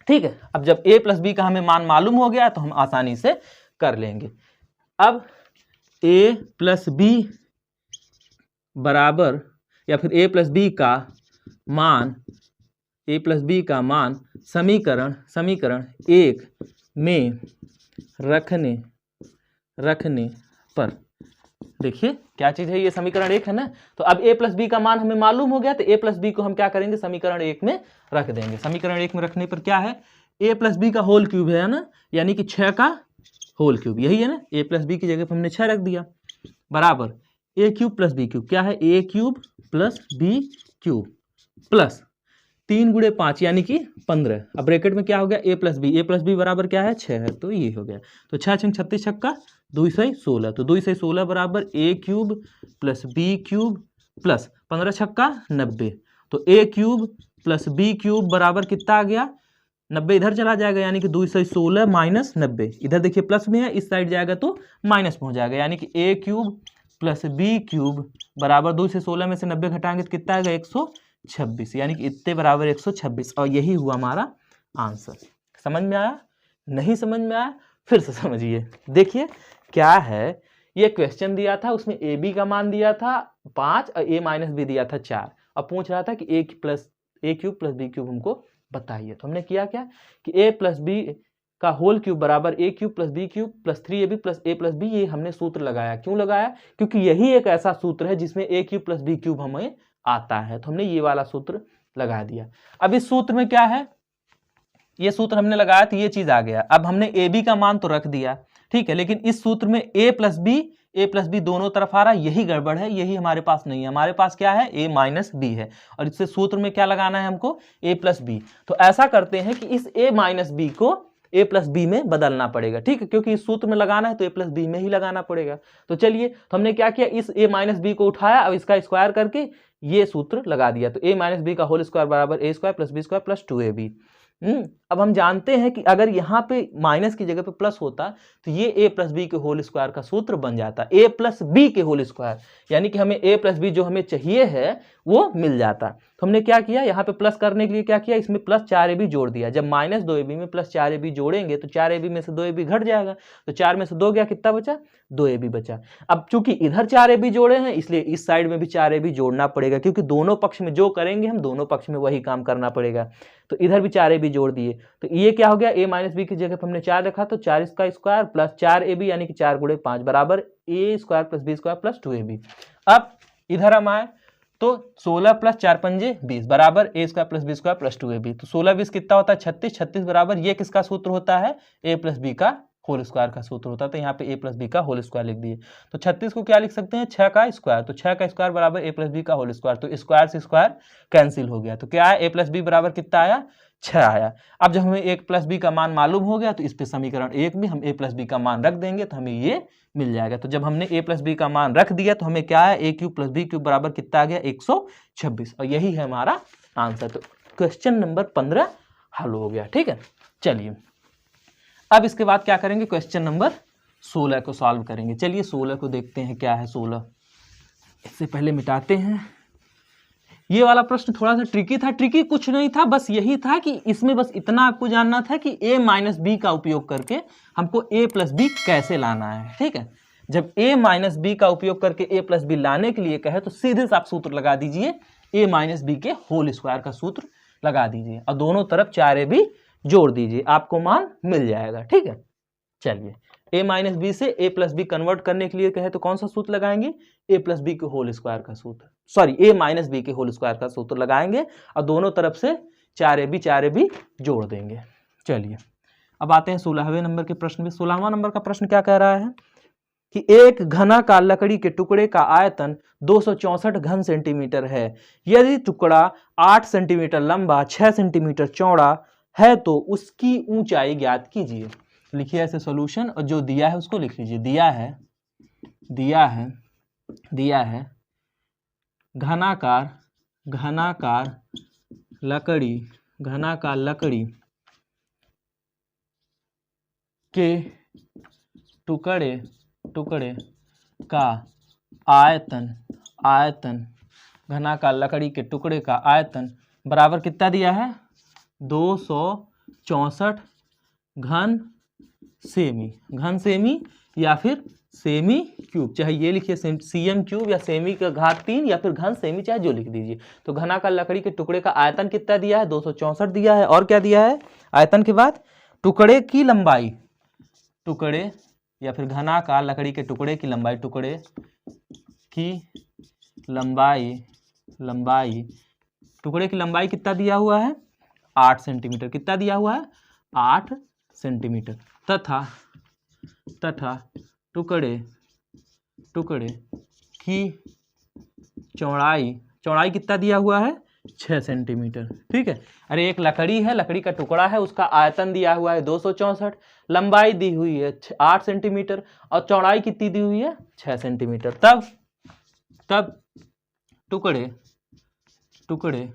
ठीक है, अब जब a प्लस बी का हमें मान मालूम हो गया तो हम आसानी से कर लेंगे। अब a प्लस बी बराबर या फिर a प्लस बी का मान, a प्लस बी का मान समीकरण 1 में रखने पर, देखिए क्या चीज है, ये समीकरण 1 है ना। तो अब a प्लस बी का मान हमें मालूम हो गया, तो a प्लस बी को हम क्या करेंगे, समीकरण 1 में रख देंगे। समीकरण 1 में रखने पर क्या है, a प्लस बी का होल क्यूब है ना, यानी कि 6 का होल क्यूब, यही है ना। a प्लस बी की जगह पर हमने 6 रख दिया, बराबर a cube plus B cube, क्या है, a cube plus B cube plus 3 गुणे 5 यानी कि 15। अब ब्रैकेट में क्या हो गया, a प्लस बी बराबर क्या है, 6 है, तो ये हो गया। तो 6 छंग 36 छक्का 2 से 16, तो 2 से 16 बराबर a cube plus B cube plus 15 छक्का 90, तो a cube plus B cube बराबर कितना आ गया, 90 इधर चला जाएगा, यानी कि 2 से 16 माइनस 90, इधर देखिए प्लस में है, इस साइड जाएगा तो माइनस में हो जाएगा, यानी कि a cube plus B cube बराबर 2 से 16 में से 90 घटाएंगे तो कितना आएगा, 126, यानी कि इतने बराबर 126, और यही हुआ हमारा आंसर। समझ में आया, नहीं समझ में आया फिर से समझिए। देखिए क्या है, ये क्वेश्चन दिया था, उसमें ए बी का मान दिया था 5 और a माइनस बी दिया था 4, अब पूछ रहा था कि a cube plus B cube हमको बताइए। तो हमने किया क्या कि a प्लस बी का होल क्यूब बराबर a cube plus B cube plus 3ab plus a plus B, ये हमने सूत्र लगाया। क्यों लगाया, क्योंकि यही एक ऐसा सूत्र है जिसमें a cube plus B cube हमें आता है, तो हमने ये वाला सूत्र लगा दिया। अब इस सूत्र में क्या है, ये सूत्र हमने लगाया तो ये चीज आ गया। अब हमने ए बी का मान तो रख दिया, ठीक है, लेकिन इस सूत्र में a प्लस बी दोनों तरफ आ रहा है, यही गड़बड़ है, यही हमारे पास नहीं है। हमारे पास क्या है, a माइनस बी है, और इससे सूत्र में क्या लगाना है हमको, a प्लस बी। तो ऐसा करते हैं कि इस a माइनस बी को a प्लस बी में बदलना पड़ेगा, ठीक है, क्योंकि इस सूत्र में लगाना है तो a प्लस बी में ही लगाना पड़ेगा। तो चलिए, तो हमने क्या किया, इस a माइनस बी को उठाया, अब इसका स्क्वायर करके ये सूत्र लगा दिया। तो a माइनस बी का होल स्क्वायर बराबर a square plus B square plus 2ab। अब हम जानते हैं कि अगर यहाँ पे माइनस की जगह पे प्लस होता तो ये a प्लस बी के होल स्क्वायर का सूत्र बन जाता, a प्लस बी के होल स्क्वायर, यानी कि हमें a प्लस बी जो हमें चाहिए है वो मिल जाता। तो हमने क्या किया, यहाँ पे प्लस करने के लिए क्या किया, इसमें प्लस 4ab जोड़ दिया। जब माइनस 2ab में प्लस 4ab जोड़ेंगे तो 4ab में से 2ab घट जाएगा, तो 4 में से 2 गया, कितना बचा, 2ab बचा। अब चूंकि इधर 4ab जोड़े हैं, इसलिए इस साइड में भी 4ab जोड़ना पड़ेगा, क्योंकि दोनों पक्ष में जो करेंगे हम, दोनों पक्ष में वही काम करना पड़ेगा। तो इधर भी 4ab जोड़ दिए, तो ये क्या हो गया, a माइनस बी की जगह पर हमने 4 रखा, तो 4 इसका स्क्वायर प्लस 4ab यानी कि 4 गुणे 5 बराबर a square plus B square plus 2ab। अब इधर हम आए तो 16 प्लस 4 पंजे 20 बराबर a square plus B square plus 2ab। तो 16 20 कितना होता है, 36, 36 बराबर ये किसका सूत्र होता है, a प्लस बी का होल स्क्वायर का सूत्र होता है। तो यहाँ पे a प्लस बी का होल स्क्वायर लिख दिए। तो 36 को क्या लिख सकते हैं, 6 का स्क्वायर, तो 6 का स्क्वायर बराबर a प्लस बी का होल स्क्वायर, तो स्क्वायर से स्क्वायर कैंसिल हो गया। तो क्या है, a प्लस बी बराबर कितना आया, 6 आया। अब जब हमें a प्लस बी का मान मालूम हो गया तो इस पे समीकरण 1 में हम a प्लस बी का मान रख देंगे तो हमें ये मिल जाएगा। तो जब हमने a प्लस बी का मान रख दिया तो हमें क्या है, a cube plus B cube बराबर कितना आ गया, 126, और यही है हमारा आंसर। तो क्वेश्चन नंबर 15 हल हो गया। ठीक है, चलिए अब इसके बाद क्या करेंगे, क्वेश्चन नंबर 16 को सॉल्व करेंगे। चलिए 16 को देखते हैं क्या है 16। इससे पहले मिटाते हैं, ये वाला प्रश्न थोड़ा सा ट्रिकी था। ट्रिकी कुछ नहीं था, बस यही था कि इसमें बस इतना आपको जानना था कि a माइनस बी का उपयोग करके हमको a प्लस बी कैसे लाना है। ठीक है, जब a माइनस बी का उपयोग करके a प्लस बी लाने के लिए कहे तो सीधे से आप सूत्र लगा दीजिए, a माइनस बी के होल स्क्वायर का सूत्र लगा दीजिए और दोनों तरफ 4ab जोड़ दीजिए, आपको मान मिल जाएगा। ठीक है, चलिए a माइनस बी से a प्लस बी कन्वर्ट करने के लिए कहे तो कौन सा सूत्र लगाएंगे, a प्लस बी के होल स्क्वायर का सूत्र, सॉरी a माइनस बी के होल स्क्वायर का सूत्र लगाएंगे और दोनों तरफ से 4ab जोड़ देंगे। चलिए अब आते हैं 16वें नंबर के प्रश्न में। 16वां नंबर का प्रश्न क्या कह रहा है कि एक घनाकार लकड़ी के टुकड़े का आयतन 264 घन सेंटीमीटर है। यदि टुकड़ा 8 सेंटीमीटर लंबा 6 सेंटीमीटर चौड़ा है तो उसकी ऊंचाई ज्ञात कीजिए। लिखिए ऐसे सॉल्यूशन और जो दिया है उसको लिख लीजिए। दिया है घनाकार लकड़ी के टुकड़े का आयतन घनाकार लकड़ी के टुकड़े का आयतन बराबर कितना दिया है 264 घन सेमी या फिर सेमी क्यूब, चाहे ये लिखिए सीएम क्यूब या सेमी का घात 3 या फिर घन सेमी, चाहे जो लिख दीजिए। तो घनाकार लकड़ी के टुकड़े का आयतन कितना दिया है 264 दिया है, और क्या दिया है आयतन के बाद टुकड़े की लंबाई, टुकड़े या फिर घनाकार लकड़ी के टुकड़े की लंबाई, टुकड़े की लंबाई टुकड़े की लंबाई कितना दिया हुआ है 8 सेंटीमीटर, कितना दिया हुआ है 8 सेंटीमीटर, तथा टुकड़े की चौड़ाई कितना दिया हुआ है 6 सेंटीमीटर। ठीक है, अरे एक लकड़ी है, लकड़ी का टुकड़ा है, उसका आयतन दिया हुआ है 264, लंबाई दी हुई है 8 सेंटीमीटर और चौड़ाई कितनी दी हुई है 6 सेंटीमीटर। तब टुकड़े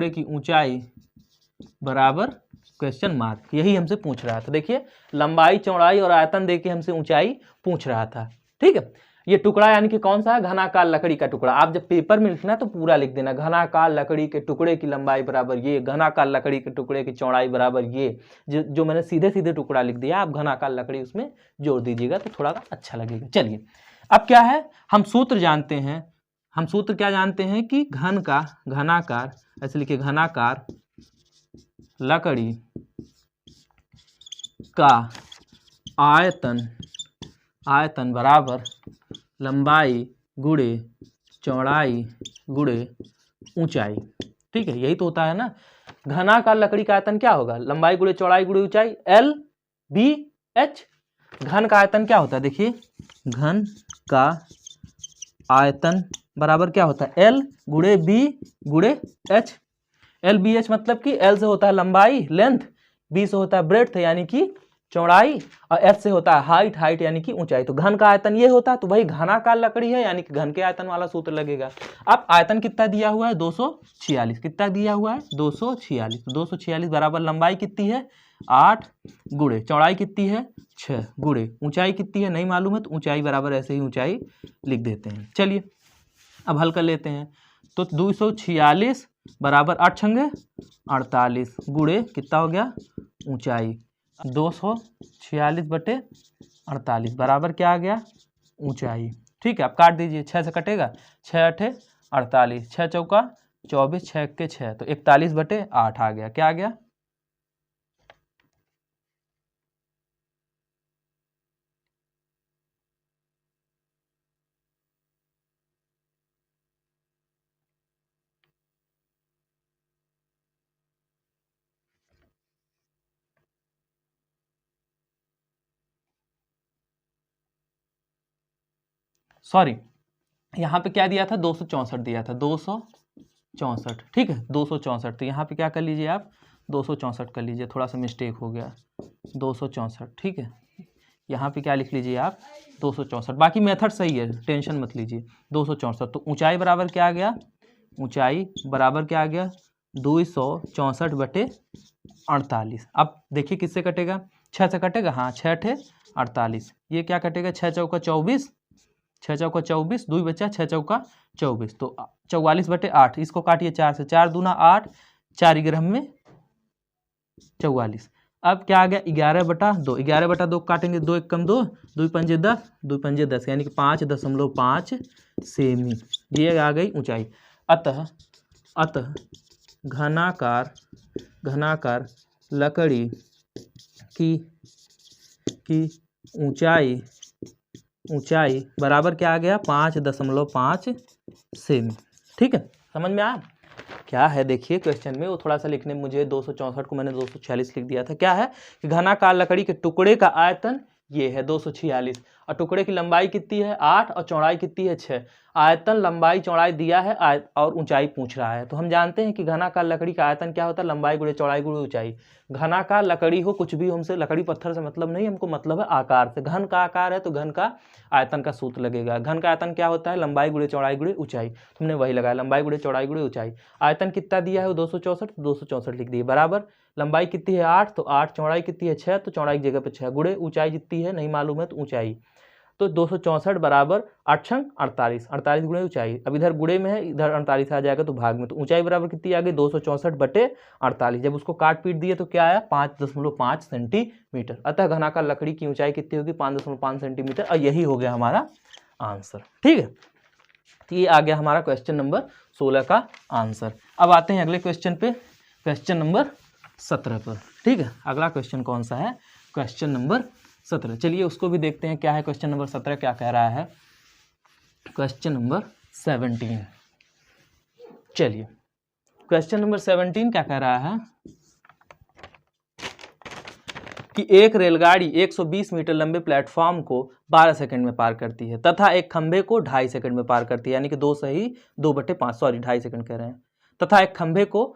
की ऊंचाई बराबर क्वेश्चन मार्क, यही हमसे पूछ रहा था। देखिए लंबाई चौड़ाई और आयतन देके हमसे ऊंचाई पूछ रहा था। ठीक है, ये टुकड़ा यानी कि कौन सा है घनाकार लकड़ी का टुकड़ा। आप जब पेपर में लिखना तो पूरा लिख देना, घनाकार लकड़ी के टुकड़े की लंबाई बराबर ये, घनाकार लकड़ी के टुकड़े की चौड़ाई बराबर ये। जो मैंने सीधे टुकड़ा लिख दिया, आप घनाकार लकड़ी उसमें जोड़ दीजिएगा तो थोड़ा अच्छा लगेगा। चलिए अब क्या है, हम सूत्र जानते हैं, हम सूत्र क्या जानते हैं कि घनाकार, ऐसे लिखिए घनाकार लकड़ी का आयतन बराबर लंबाई गुणे चौड़ाई गुणे ऊंचाई। ठीक है, यही तो होता है ना। घनाकार लकड़ी का आयतन क्या होगा, लंबाई गुणे चौड़ाई गुणे ऊंचाई, LBH। घन का आयतन क्या होता है, देखिए घन का आयतन बराबर क्या होता है L गुणे B गुणे H। LBH मतलब कि L से होता है लंबाई लेंथ, B से होता है ब्रेड्थ यानी कि चौड़ाई, और H से होता है हाइट यानी कि ऊंचाई। तो घन का आयतन ये होता है, तो भाई घनाकार लकड़ी है यानी कि घन के आयतन वाला सूत्र लगेगा। अब आयतन कितना दिया हुआ है 246, कितना दिया हुआ है 246, तो 246 बराबर लंबाई कितनी है 8 गुणे चौड़ाई कितनी है 6 गुणे ऊंचाई कितनी है नहीं मालूम है, तो ऊंचाई बराबर ऐसे ही ऊंचाई लिख देते हैं। चलिए अब हल कर लेते हैं। तो 246 बराबर 8 छंगे 48 गुणे कितना हो गया ऊंचाई, 246 बटे 48 बराबर क्या आ गया ऊंचाई। ठीक है, आप काट दीजिए, 6 से कटेगा, 6 8 48, 6 चौका 24, 6 के 6, तो 41 बटे 8 आ गया। क्या आ गया सॉरी, यहाँ पे क्या दिया था 264 दिया था, 264। ठीक है 264, तो यहाँ पे क्या कर लीजिए आप 264 कर लीजिए, थोड़ा सा मिस्टेक हो गया 264। ठीक है, यहाँ पे क्या लिख लीजिए आप 264, बाकी मेथड सही है टेंशन मत लीजिए। 264, तो ऊंचाई बराबर क्या आ गया, ऊंचाई बराबर क्या आ गया 264 बटे 48। अब देखिए किससे कटेगा, 6 से कटेगा, हाँ 6 8 48, ये क्या कटेगा 6 चौका 24, 6 चौका 24, 2 बचा 6 चौका 24, तो 44 बटे 8, इसको काटिए 4 से, 4 दूना 8, 4 ग्राम में 44। अब क्या आ गया 11 बटा 2, 11 बटा 2 काटेंगे, 2 1 कम 2, 2 पंजे 10, 2 पंजे 10 यानी कि 5.5 सेमी, ये आ गई ऊंचाई। अतः घनाकार लकड़ी की ऊंचाई बराबर क्या आ गया 5.5 सेमी। ठीक है, समझ में आया क्या है। देखिए क्वेश्चन में वो थोड़ा सा लिखने में मुझे 264 को मैंने 246 लिख दिया था। क्या है कि घनाकार लकड़ी के टुकड़े का आयतन ये है 246 और टुकड़े की लंबाई कितनी है 8 और चौड़ाई कितनी है 6। आयतन लंबाई चौड़ाई दिया है और ऊंचाई पूछ रहा है। तो हम जानते हैं कि घनाकार लकड़ी का आयतन क्या होता है, लंबाई गुणे चौड़ाई गुणे ऊंचाई। घनाकार लकड़ी हो कुछ भी, हमसे लकड़ी पत्थर से मतलब नहीं, हमको मतलब है आकार से। घन का आकार है तो घन का आयतन का सूत्र लगेगा। घन का आयतन क्या होता है, लंबाई गुणे चौड़ाई गुणे ऊंचाई। तुमने वही लगाया, लंबाई गुणे चौड़ाई गुणे ऊंचाई। आयतन कितना दिया है 264, 264 लिख दिए, बराबर लंबाई कितनी है 8 तो 8, चौड़ाई कितनी है 6 तो चौड़ाई की जगह पे 6 गुणे ऊंचाई जितनी है नहीं मालूम है तो ऊंचाई। तो 264 बराबर 8 छंग 48, 48 गुणे ऊंचाई। अब इधर गुणे में है, इधर 48 आ जाएगा तो भाग में, तो ऊंचाई बराबर कितनी आ गई 264/48। जब उसको काट पीट दिए तो क्या आया 5.5 सेंटीमीटर। अतः घनाकार लकड़ी की ऊंचाई कितनी होगी 5.5 सेंटीमीटर, और यही हो गया हमारा आंसर। ठीक है, तो ये आ गया हमारा क्वेश्चन नंबर 16 का आंसर। अब आते हैं अगले क्वेश्चन पे, क्वेश्चन नंबर 17 पर। ठीक है, अगला क्वेश्चन कौन सा है, क्वेश्चन नंबर 17। चलिए उसको भी देखते हैं क्या है क्वेश्चन नंबर 17 क्या कह रहा है। क्वेश्चन नंबर 17, चलिए क्वेश्चन नंबर 17 क्या कह रहा है कि एक रेलगाड़ी 120 मीटर लंबे प्लेटफॉर्म को 12 सेकंड में पार करती है तथा एक खंभे को 2.5 सेकंड में पार करती है, यानी कि 2/5, सॉरी 2.5 सेकंड कह रहे हैं, तथा एक खंभे को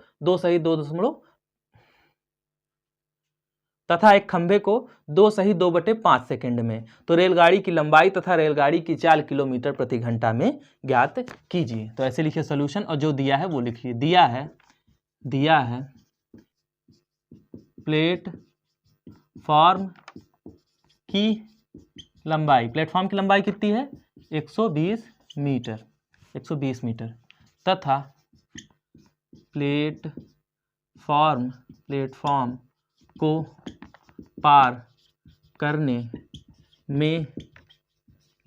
2/5 सेकंड में। तो रेलगाड़ी की लंबाई तथा रेलगाड़ी की चाल किलोमीटर प्रति घंटा में ज्ञात कीजिए। तो ऐसे लिखिए सोल्यूशन, और जो दिया है वो लिखिए। दिया है प्लेटफॉर्म की लंबाई, प्लेटफॉर्म की लंबाई कितनी है 120 मीटर तथा प्लेटफॉर्म को पार करने में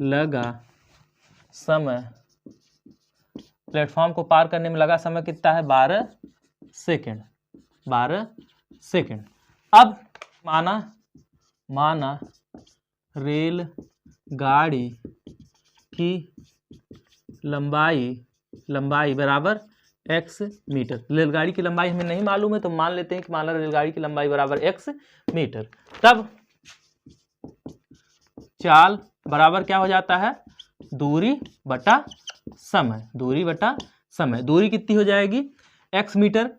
लगा समय, प्लेटफॉर्म को पार करने में लगा समय कितना है 12 सेकंड। अब माना रेलगाड़ी की लंबाई बराबर x मीटर। रेलगाड़ी की लंबाई हमें नहीं मालूम है, तो मान लेते हैं कि मान लो रेलगाड़ी की लंबाई बराबर x मीटर। तब चाल बराबर क्या हो जाता है दूरी बटा समय। दूरी कितनी हो जाएगी x मीटर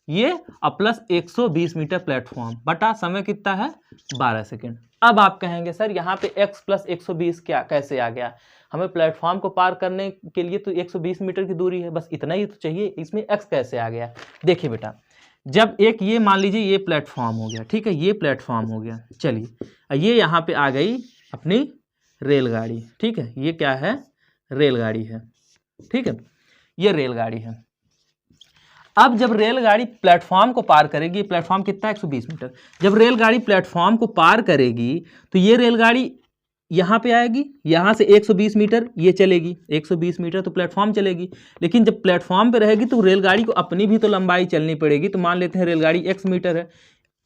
ये, और प्लस 120 मीटर प्लेटफॉर्म बटा समय कितना है 12 सेकंड। अब आप कहेंगे सर यहाँ पे x प्लस 120 क्या कैसे आ गया, हमें प्लेटफॉर्म को पार करने के लिए तो 120 मीटर की दूरी है, बस इतना ही तो चाहिए, इसमें x कैसे आ गया। देखिए बेटा, जब एक ये मान लीजिए ये प्लेटफॉर्म हो गया, ठीक है, ये प्लेटफॉर्म हो गया, चलिए ये यहाँ पे आ गई अपनी रेलगाड़ी, ठीक है, ये क्या है रेलगाड़ी है, ठीक है, ये रेलगाड़ी है। अब जब रेलगाड़ी प्लेटफॉर्म को पार करेगी, प्लेटफॉर्म कितना है 120 मीटर, जब रेलगाड़ी प्लेटफॉर्म को पार करेगी तो ये रेलगाड़ी यहाँ पे आएगी, यहाँ से 120 मीटर ये चलेगी, 120 मीटर तो प्लेटफॉर्म चलेगी, लेकिन जब प्लेटफॉर्म पे रहेगी तो रेलगाड़ी को अपनी भी तो लंबाई चलनी पड़ेगी। तो मान लेते हैं रेलगाड़ी x मीटर है।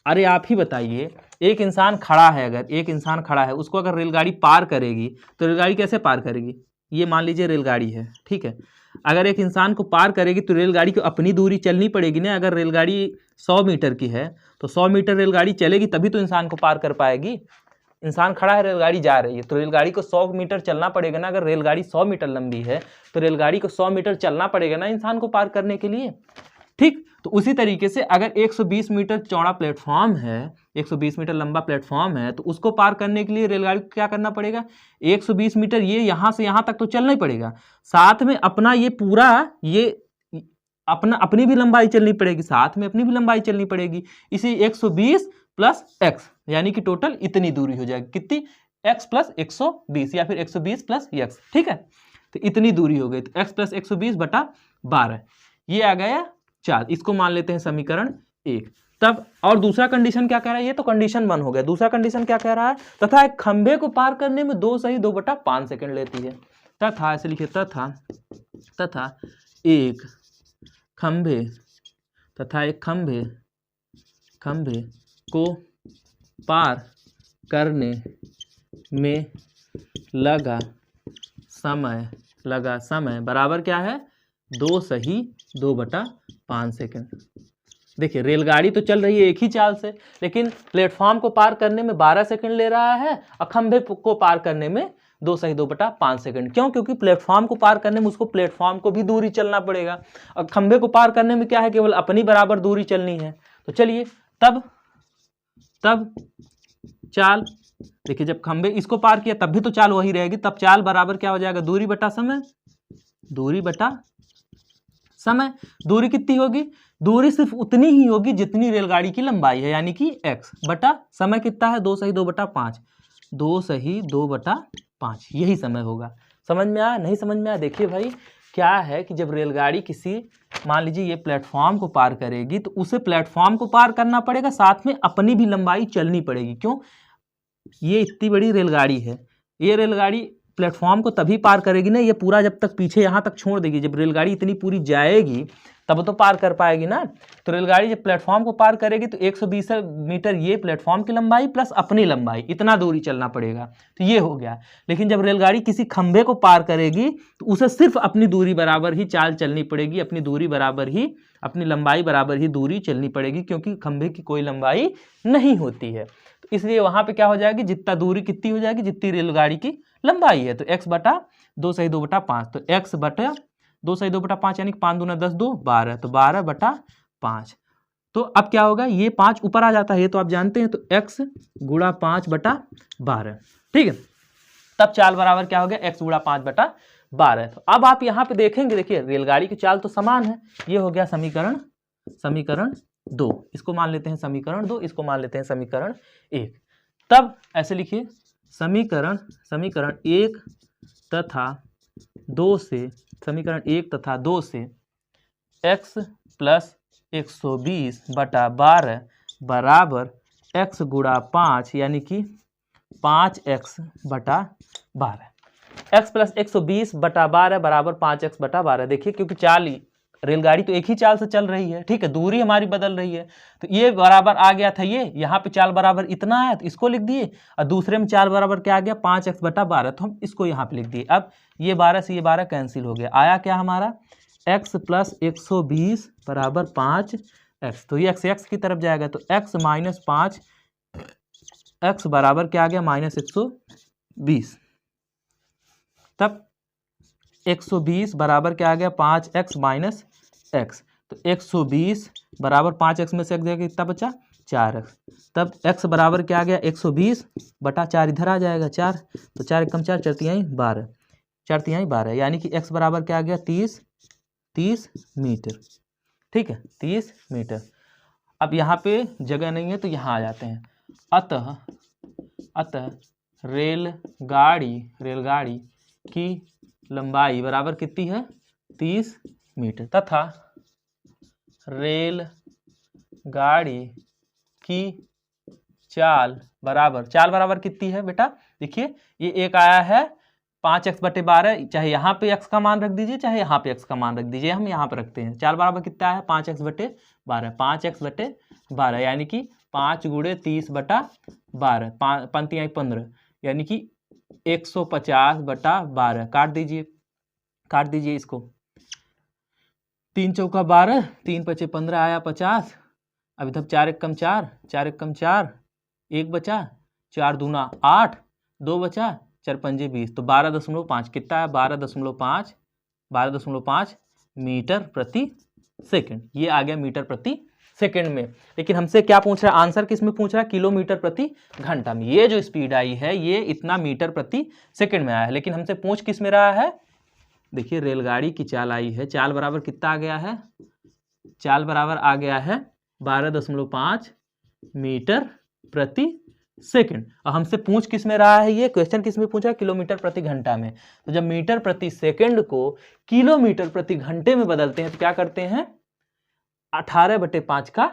अरे आप ही बताइए, एक इंसान खड़ा है, अगर एक इंसान खड़ा है उसको अगर रेलगाड़ी पार करेगी तो रेलगाड़ी कैसे पार करेगी, ये मान लीजिए रेलगाड़ी है, ठीक है, अगर एक इंसान को पार करेगी तो रेलगाड़ी को अपनी दूरी चलनी पड़ेगी ना। अगर रेलगाड़ी 100 मीटर की है तो 100 मीटर रेलगाड़ी चलेगी तभी तो इंसान को पार कर पाएगी। इंसान खड़ा है, रेलगाड़ी जा रही है, तो रेलगाड़ी को 100 मीटर चलना पड़ेगा ना। अगर रेलगाड़ी 100 मीटर लंबी है तो रेलगाड़ी को 100 मीटर चलना पड़ेगा ना इंसान को पार करने के लिए, ठीक। तो उसी तरीके से अगर 120 मीटर चौड़ा प्लेटफॉर्म है, 120 मीटर लंबा प्लेटफॉर्म है, तो उसको पार करने के लिए रेलगाड़ी को क्या करना पड़ेगा 120 मीटर ये यहाँ से यहाँ तक तो चलना ही पड़ेगा, साथ में अपना ये पूरा ये अपनी भी लंबाई चलनी पड़ेगी, साथ में अपनी भी लंबाई चलनी पड़ेगी। इसी 120 प्लस x यानी कि टोटल इतनी दूरी हो जाएगी, कितनी x प्लस 120 या फिर 120 प्लस x, ठीक है, तो इतनी दूरी हो गई। तो x प्लस 120 बटा 12 ये आ गया 4, इसको मान लेते हैं समीकरण 1। तब और दूसरा कंडीशन क्या कह रहा है, ये तो कंडीशन 1 हो गया। दूसरा कंडीशन क्या कह रहा है, तथा एक खंभे को पार करने में 2 सही 2/5 सेकंड लेती है। तथा ऐसे लिखिए, तथा एक खंभे को पार करने में लगा समय बराबर क्या है 2 सही 2/5 सेकंड। देखिए रेलगाड़ी तो चल रही है एक ही चाल से, लेकिन प्लेटफॉर्म को पार करने में 12 सेकंड ले रहा है और खंभे को पार करने में 2 सही 2/5 सेकंड। क्यों? क्योंकि प्लेटफॉर्म को पार करने में उसको प्लेटफॉर्म को भी दूरी चलना पड़ेगा, और खंभे को पार करने में क्या है केवल अपनी बराबर दूरी चलनी है। तो चलिए तब चाल, देखिए जब खंभे इसको पार किया तब भी तो चाल वही रहेगी, तब चाल बराबर क्या हो जाएगा दूरी बटा समय। दूरी कितनी होगी, दूरी सिर्फ उतनी ही होगी जितनी रेलगाड़ी की लंबाई है, यानी कि x बटा समय कितना है 2 सही 2/5, 2 सही 2/5 5, यही समय होगा। समझ में आया? नहीं समझ में आया? देखिए भाई क्या है कि जब रेलगाड़ी किसी, मान लीजिए ये प्लेटफॉर्म को पार करेगी तो उसे प्लेटफॉर्म को पार करना पड़ेगा, साथ में अपनी भी लंबाई चलनी पड़ेगी। क्यों? ये इतनी बड़ी रेलगाड़ी है, ये रेलगाड़ी प्लेटफॉर्म को तभी पार करेगी ना, ये पूरा जब तक पीछे यहाँ तक छोड़ देगी, जब रेलगाड़ी इतनी पूरी जाएगी तब तो पार कर पाएगी ना। तो रेलगाड़ी जब प्लेटफॉर्म को पार करेगी तो 120 मीटर ये प्लेटफॉर्म की लंबाई प्लस अपनी लंबाई, इतना दूरी चलना पड़ेगा, तो ये हो गया। लेकिन जब रेलगाड़ी किसी खंभे को पार करेगी तो उसे सिर्फ अपनी दूरी बराबर ही चाल चलनी पड़ेगी, अपनी दूरी बराबर ही, अपनी लंबाई बराबर ही दूरी चलनी पड़ेगी, क्योंकि खंभे की कोई लंबाई नहीं होती है। तो इसलिए वहाँ पे क्या हो जाएगी, जितना दूरी कितनी हो जाएगी, जितनी रेलगाड़ी की लंबाई है। तो x बटा 2 सही 2 बटा 5, तो x बटा 2 सही 2 बटा 5 यानी 5 दूना 10 2 12, तो 12 बटा 5। तो अब क्या होगा, ये 5 ऊपर आ जाता है, ये तो आप जानते हैं, तो x गुणा 5 बटा 12, ठीक है। तब चाल बराबर क्या हो गया, x गुणा 5 बटा 12। तो अब आप यहाँ पे देखेंगे, देखिए रेलगाड़ी की चाल तो समान है, ये हो गया समीकरण 2, इसको मान लेते हैं समीकरण 2, इसको मान लेते हैं समीकरण 1। तब ऐसे लिखिए, समीकरण 1 तथा 2 से, समीकरण 1 तथा 2 से x प्लस 120 बटा 12 बराबर x गुणा 5 यानी कि 5x बटा 12। x प्लस 120 बटा 12 बराबर 5x बटा 12। देखिए क्योंकि चाल, रेलगाड़ी तो एक ही चाल से चल रही है, ठीक है, दूरी हमारी बदल रही है, तो ये बराबर आ गया था, ये यहाँ पे चाल बराबर इतना है तो इसको लिख दिए, और दूसरे में चाल बराबर क्या आ गया 5x बटा 12, तो हम इसको यहाँ पे लिख दिए। अब ये 12 से ये 12 कैंसिल हो गया, आया क्या हमारा x प्लस 120 बराबर 5x, तो ये x की तरफ जाएगा, तो x माइनस 5 x बराबर क्या आ गया माइनस 120। तब 120 बराबर क्या आ गया 5x माइनस x, तो 120 बराबर 5x में से x जाएगा कितना बचा 4x। तब x बराबर क्या आ गया 120 बटा 4, इधर आ जाएगा 4, तो 4 एकम 4 4 तिहाई 12, 4 तिहाई 12, यानी कि x बराबर क्या आ गया 30 मीटर, ठीक है 30 मीटर। अब यहाँ पे जगह नहीं है तो यहाँ आ जाते हैं। अतः रेलगाड़ी की लंबाई बराबर कितनी है 30 मीटर, तथा रेलगाड़ी की चाल बराबर कितनी है बेटा, देखिए ये एक आया है 5x बटे 12, चाहे यहाँ पे x का मान रख दीजिए चाहे यहाँ पे x का मान रख दीजिए, हम यहाँ पे रखते हैं। चाल बराबर कितना है 5x बटे 12, 5x बटे 12 यानी कि 5 गुणे 30 बटा 12, 5 15 यानी कि 150 बटा 12। काट दीजिए इसको, 3 चौका 12, 3 पचे 15 आया 50। अब इधर 4 एकम 4, 4 एकम 4, 1 बचा, 4 दूना 8, 2 बचा, 4 पंजे 20, तो 12.5 कितना है 12.5 मीटर प्रति सेकंड। ये आ गया मीटर प्रति सेकंड में। लेकिन हमसे क्या पूछ रहा है, आंसर किस में पूछ रहा है, किलोमीटर प्रति घंटा में। ये जो स्पीड आई है ये इतना मीटर प्रति सेकंड में आया है, लेकिन हमसे पूछ किस में रहा है, देखिए रेलगाड़ी की चाल आई है, चाल बराबर कितना आ गया है, चाल बराबर आ गया है 12.5 मीटर प्रति सेकंड। और हमसे पूछ किस में रहा है, ये क्वेश्चन किस में पूछा, किलोमीटर प्रति घंटा में। तो जब मीटर प्रति सेकंड को किलोमीटर प्रति घंटे में बदलते हैं तो क्या करते हैं 18/5 का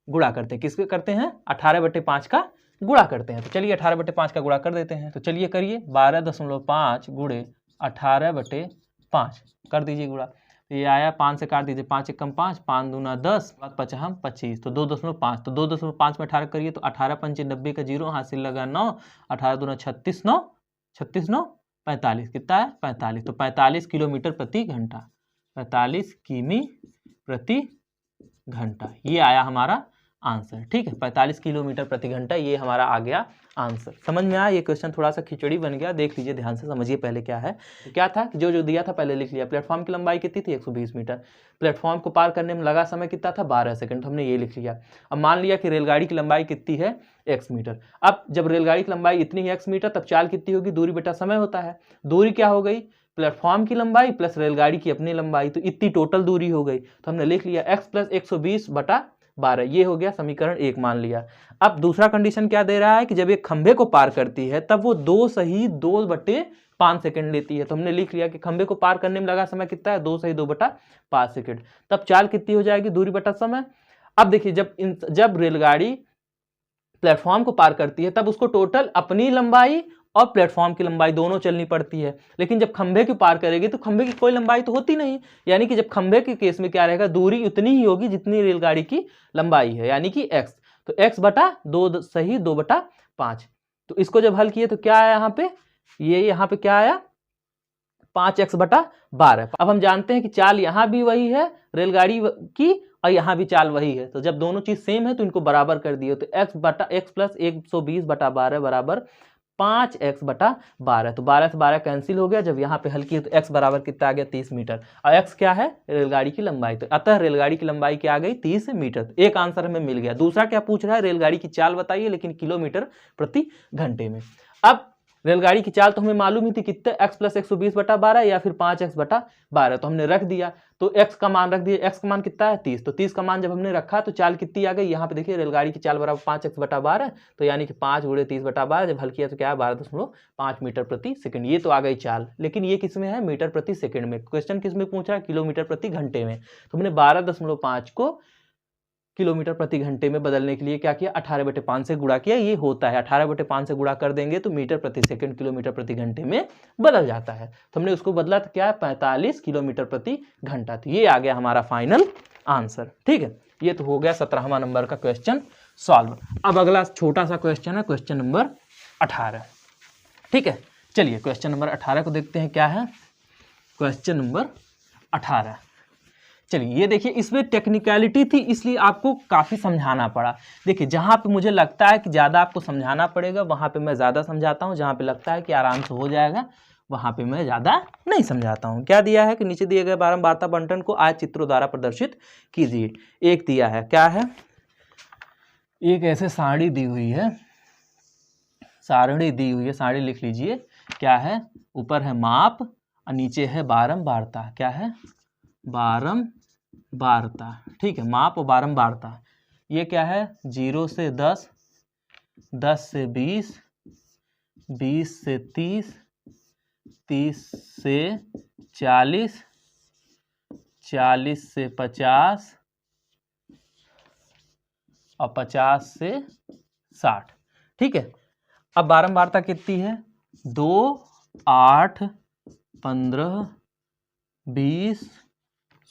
गुणा करते हैं। किसके करते हैं 18/5 का गुणा करते हैं। तो चलिए 18/5 का गुणा कर देते हैं, तो चलिए करिए 12.5 गुणे 18/5 कर दीजिए गुणा। तो ये आया 5 से काट दीजिए, 5 एकम 5, 5 दूना 10, 5 25, तो 2.5, तो 2.5 में 18 करिए तो 18 पंचे 90 का 0, हासिल लगा 9, 18 दूना 36, 9 36 9 45, कितना है 45, तो 45 किलोमीटर प्रति घंटा, 45 किमी प्रति घंटा, ये आया हमारा आंसर। ठीक है 45 किलोमीटर प्रति घंटा, ये हमारा आ गया आंसर। समझ में आया, ये क्वेश्चन थोड़ा सा खिचड़ी बन गया, देख लीजिए ध्यान से, समझिए पहले क्या है। तो क्या था कि जो दिया था पहले लिख लिया। प्लेटफॉर्म की लंबाई कितनी थी 120 मीटर, प्लेटफॉर्म को पार करने में लगा समय कितना था 12 सेकंड, हमने ये लिख लिया। अब मान लिया कि रेलगाड़ी की लंबाई कितनी है x मीटर। अब जब रेलगाड़ी की लंबाई इतनी है x मीटर, तब चाल कितनी होगी, दूरी बटा समय होता है। दूरी क्या हो गई, प्लेटफॉर्म की लंबाई प्लस रेलगाड़ी की अपनी लंबाई, तो इतनी टोटल दूरी हो गई। तो हमने लिख लिया x प्लस 120 बटा 12, ये हो गया समीकरण 1 मान लिया। अब दूसरा कंडीशन क्या दे रहा है कि जब एक खंभे को पार करती है तब वो 2 सेकंड लेती है। तो हमने लिख लिया कि खंभे को पार करने में लगा समय कितना है, 2 सेकंड। तब चाल कितनी हो जाएगी, दूरी बटा समय। अब देखिए जब रेलगाड़ी प्लेटफॉर्म को पार करती है तब उसको टोटल अपनी लंबाई और प्लेटफॉर्म की लंबाई दोनों चलनी पड़ती है, लेकिन जब खंभे को पार करेगी तो खंभे की कोई लंबाई तो होती नहीं, यानी कि जब खंभे के केस में क्या रहेगा, दूरी उतनी ही होगी जितनी रेलगाड़ी की लंबाई है, यानी कि x। तो x बटा 2/5। तो इसको जब हल किए तो क्या आया यहाँ पे, ये यहाँ पे क्या आया, 5x/12। अब हम जानते हैं कि चाल यहाँ भी वही है रेलगाड़ी की और यहाँ भी चाल वही है, तो जब दोनों चीज सेम है तो इनको बराबर कर दिए। तो x + 120/12 बराबर 5x/12। तो 12 से 12 कैंसिल हो गया। जब यहाँ पे हल किए तो x बराबर कितना आ गया, 30 मीटर, और x क्या है, रेलगाड़ी की लंबाई। तो अतः रेलगाड़ी की लंबाई क्या आ गई, 30 मीटर। तो एक आंसर हमें मिल गया। दूसरा क्या पूछ रहा है, रेलगाड़ी की चाल बताइए लेकिन किलोमीटर प्रति घंटे में। अब रेलगाड़ी की चाल तो हमें मालूम ही थी कितने, x + 120/12 या फिर 5x/12, तो हमने रख दिया। तो x का मान रख दिया, x का मान कितना है, 30। तो 30 का मान जब हमने रखा तो चाल कितनी आ गई, यहाँ पे देखिए रेलगाड़ी की चाल बराबर 5x/12, तो यानी कि 5 × 30/12, जब हल किया तो क्या है, 12.5 मीटर प्रति सेकंड। ये तो आ गई चाल, लेकिन ये किस में है, मीटर प्रति सेकंड में। क्वेश्चन किस में पूछ रहा है, किलोमीटर प्रति घंटे में। तो हमने 12.5 को किलोमीटर प्रति घंटे में बदलने के लिए क्या किया, 18/5 से गुणा किया। ये होता है 18/5 से गुणा कर देंगे तो मीटर प्रति सेकंड किलोमीटर प्रति घंटे में बदल जाता है। तो हमने उसको बदला तो क्या है, 45 किलोमीटर प्रति घंटा। तो ये आ गया हमारा फाइनल आंसर। ठीक है, ये तो हो गया 17वां नंबर का क्वेश्चन सॉल्व। अब अगला छोटा सा क्वेश्चन है, क्वेश्चन नंबर 18। ठीक है, चलिए क्वेश्चन नंबर 18 को देखते हैं क्या है। क्वेश्चन नंबर 18, चलिए ये देखिए, इसमें टेक्निकलिटी थी इसलिए आपको काफ़ी समझाना पड़ा। देखिए जहाँ पे मुझे लगता है कि ज़्यादा आपको समझाना पड़ेगा वहाँ पे मैं ज़्यादा समझाता हूँ, जहाँ पे लगता है कि आराम से हो जाएगा वहाँ पे मैं ज़्यादा नहीं समझाता हूँ। क्या दिया है कि नीचे दिए गए बारंबारता बंटन को आज चित्रों द्वारा प्रदर्शित कीजिए। एक दिया है, क्या है, एक ऐसे सारणी दी हुई है, सारणी लिख लीजिए। क्या है, ऊपर है माप और नीचे है बारंबारता। क्या है, बारंबारता। ठीक है, माप और बारंबारता। ये क्या है, 0 से 10, 10 से 20, 20 से 30, 30 से 40, 40 से 50 और 50 से 60। ठीक है, अब बारंबारता कितनी है, 2, 8, 15, 20,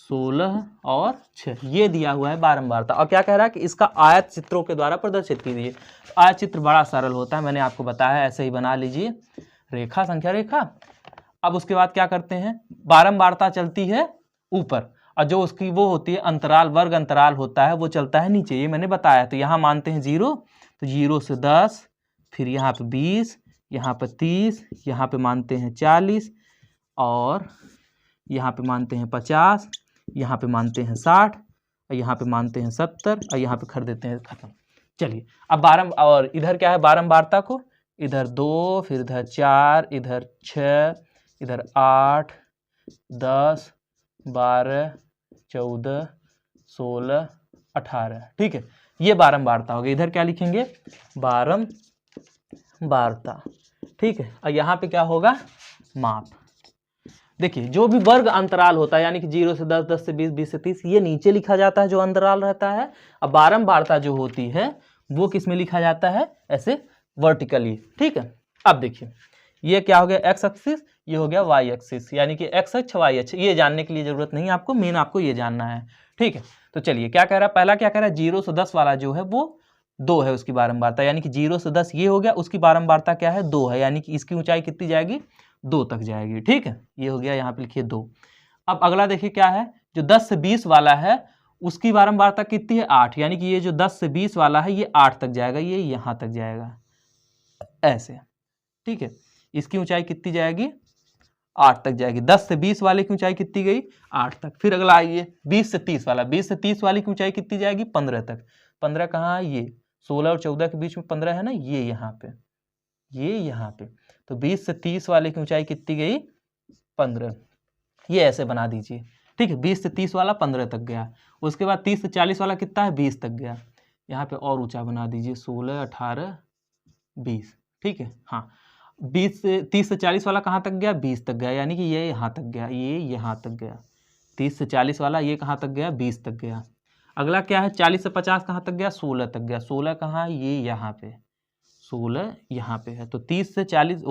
16 और 6, ये दिया हुआ है बारंबारता। और क्या कह रहा है कि इसका आयत चित्रों के द्वारा प्रदर्शित कीजिए। आयत चित्र बड़ा सरल होता है, मैंने आपको बताया, ऐसे ही बना लीजिए, रेखा संख्या रेखा। अब उसके बाद क्या करते हैं, बारंबारता चलती है ऊपर और जो उसकी वो होती है अंतराल, वर्ग अंतराल होता है, वो चलता है नीचे, ये मैंने बताया। तो यहाँ मानते हैं 0, तो 0 से 10, फिर यहाँ पे 20, यहाँ पे 30, यहाँ पे मानते हैं 40 और यहाँ पे मानते हैं 50, यहाँ पे मानते हैं 60 और यहाँ पे मानते हैं 70 और यहाँ पे कर देते हैं खत्म। चलिए अब और इधर क्या है, बारंबारता को इधर 2, फिर इधर 4, इधर 6, इधर 8, 10, 12, 14, 16, 18। ठीक है, ये बारंबारता हो गई। इधर क्या लिखेंगे, बारंबारता। ठीक है, और यहाँ पे क्या होगा, माप। देखिए जो भी वर्ग अंतराल होता है, यानी कि 0 से 10, 10 से 20, 20 से 30, ये नीचे लिखा जाता है जो अंतराल रहता है। अब बारंबारता जो होती है वो किस में लिखा जाता है, ऐसे वर्टिकली। ठीक है, अब देखिए ये क्या हो गया, एक्स एक्सिस, ये हो गया वाई एक्सिस, यानी कि एक्स अक्ष वाई अक्ष। ये जानने के लिए जरूरत नहीं है आपको, मेन आपको ये जानना है। ठीक है, तो चलिए क्या कह रहा है, पहला क्या कह रहा है, 0 से 10 वाला जो है वो 2 है उसकी बारंबारता, यानी कि 0 से 10 ये हो गया, उसकी बारंबारता क्या है, 2 है, यानी कि इसकी ऊंचाई कितनी जाएगी, 2 तक जाएगी। ठीक है, ये हो गया, यहाँ पे लिखिए 2। अब अगला देखिए क्या है, जो 10 से 20 वाला है उसकी बारंबारता कितनी है, 8, यानी कि ये जो 10 से 20 वाला है ये 8 तक जाएगा, ये यहाँ तक जाएगा ऐसे। ठीक है, इसकी ऊंचाई कितनी जाएगी, 8 तक जाएगी। 10 से 20 वाले की ऊंचाई कितनी गई, 8 तक। फिर अगला आइए 20 से 30 वाला, 20 से 30 वाली की ऊंचाई कितनी जाएगी, 15 तक। 15 कहाँ है, ये 16 और 14 के बीच में 15 है ना, ये यहाँ पे, ये यहाँ पे। तो 20 से 30 वाले की ऊंचाई कितनी गई, 15। ये ऐसे बना दीजिए, ठीक है। 20 से 30 वाला 15 तक गया, उसके बाद 30 से 40 वाला कितना है, 20 तक गया। यहाँ पे और ऊंचा बना दीजिए, 16, 18, 20, ठीक है। हाँ, 30 से 40 वाला कहाँ तक गया, 20 तक गया, यानी कि ये यहाँ तक गया, ये यहाँ तक गया। 30 से 40 वाला ये कहाँ तक गया, 20 तक गया। अगला क्या है, 40 से 50 कहाँ तक गया, 16 तक गया। 16 कहाँ है, ये यहाँ पे, 16 यहाँ पे है। तो 30 से 40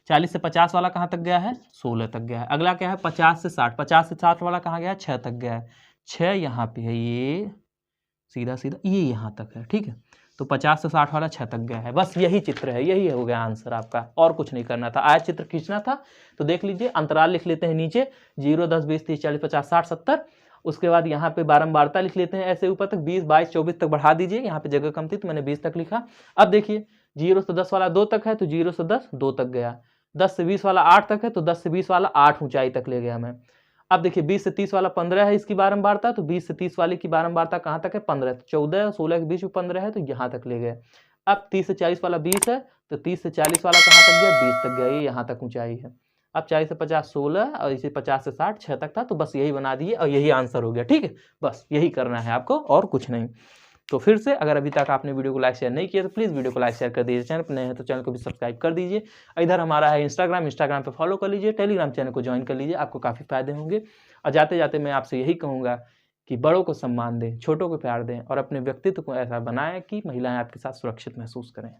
40 से 50 वाला कहाँ तक गया है, 16 तक गया है। अगला क्या है, 50 से 60, 50 से 60 वाला कहाँ गया, 6 तक गया है। 6 यहाँ पे है, ये सीधा सीधा ये यहाँ तक है, ठीक है। तो 50 से 60 वाला 6 तक गया है। बस यही चित्र है, यही हो गया आंसर आपका, और कुछ नहीं करना था। आयत चित्र खींचना था तो देख लीजिए, अंतराल लिख लेते हैं नीचे 0, 10, 20, 30, 40, 50, 60, 70। उसके बाद यहाँ पे बारंबारता लिख लेते हैं ऐसे ऊपर तक, 20, 22, 24 तक बढ़ा दीजिए। यहाँ पे जगह कम थी तो मैंने 20 तक लिखा। अब देखिए 0 से 10 वाला 2 तक है, तो 0 से 10 2 तक गया। 10 से 20 वाला 8 तक है, तो 10 से 20 वाला 8 ऊंचाई तक ले गया मैं। अब देखिए 20 से 30 वाला 15 है इसकी बारंबारता, तो 20 से 30 वाले की बारंबारता कहाँ तक है, 15, 14 और 16 के बीच में 15 है, तो यहाँ तक ले गए। अब 30 से 40 वाला 20 है, तो 30 से 40 वाला कहाँ तक गया, 20 तक गया, ये यहाँ तक ऊंचाई है। अब 40 से 50 16, और इसे 50 से 60 6 तक था, तो बस यही बना दिए और यही आंसर हो गया, ठीक है। बस यही करना है आपको और कुछ नहीं। तो फिर से अगर अभी तक आपने वीडियो को लाइक शेयर नहीं किया तो प्लीज़ वीडियो को लाइक शेयर कर दीजिए। चैनल पर नए हैं तो चैनल को भी सब्सक्राइब कर दीजिए। इधर हमारा है इंस्टाग्राम पे फॉलो कर लीजिए, टेलीग्राम चैनल को ज्वाइन कर लीजिए, आपको काफ़ी फायदे होंगे। और जाते जाते मैं आपसे यही कहूँगा कि बड़ों को सम्मान दें, छोटों को प्यार दें और अपने व्यक्तित्व को ऐसा बनाएं कि महिलाएं आपके साथ सुरक्षित महसूस करें।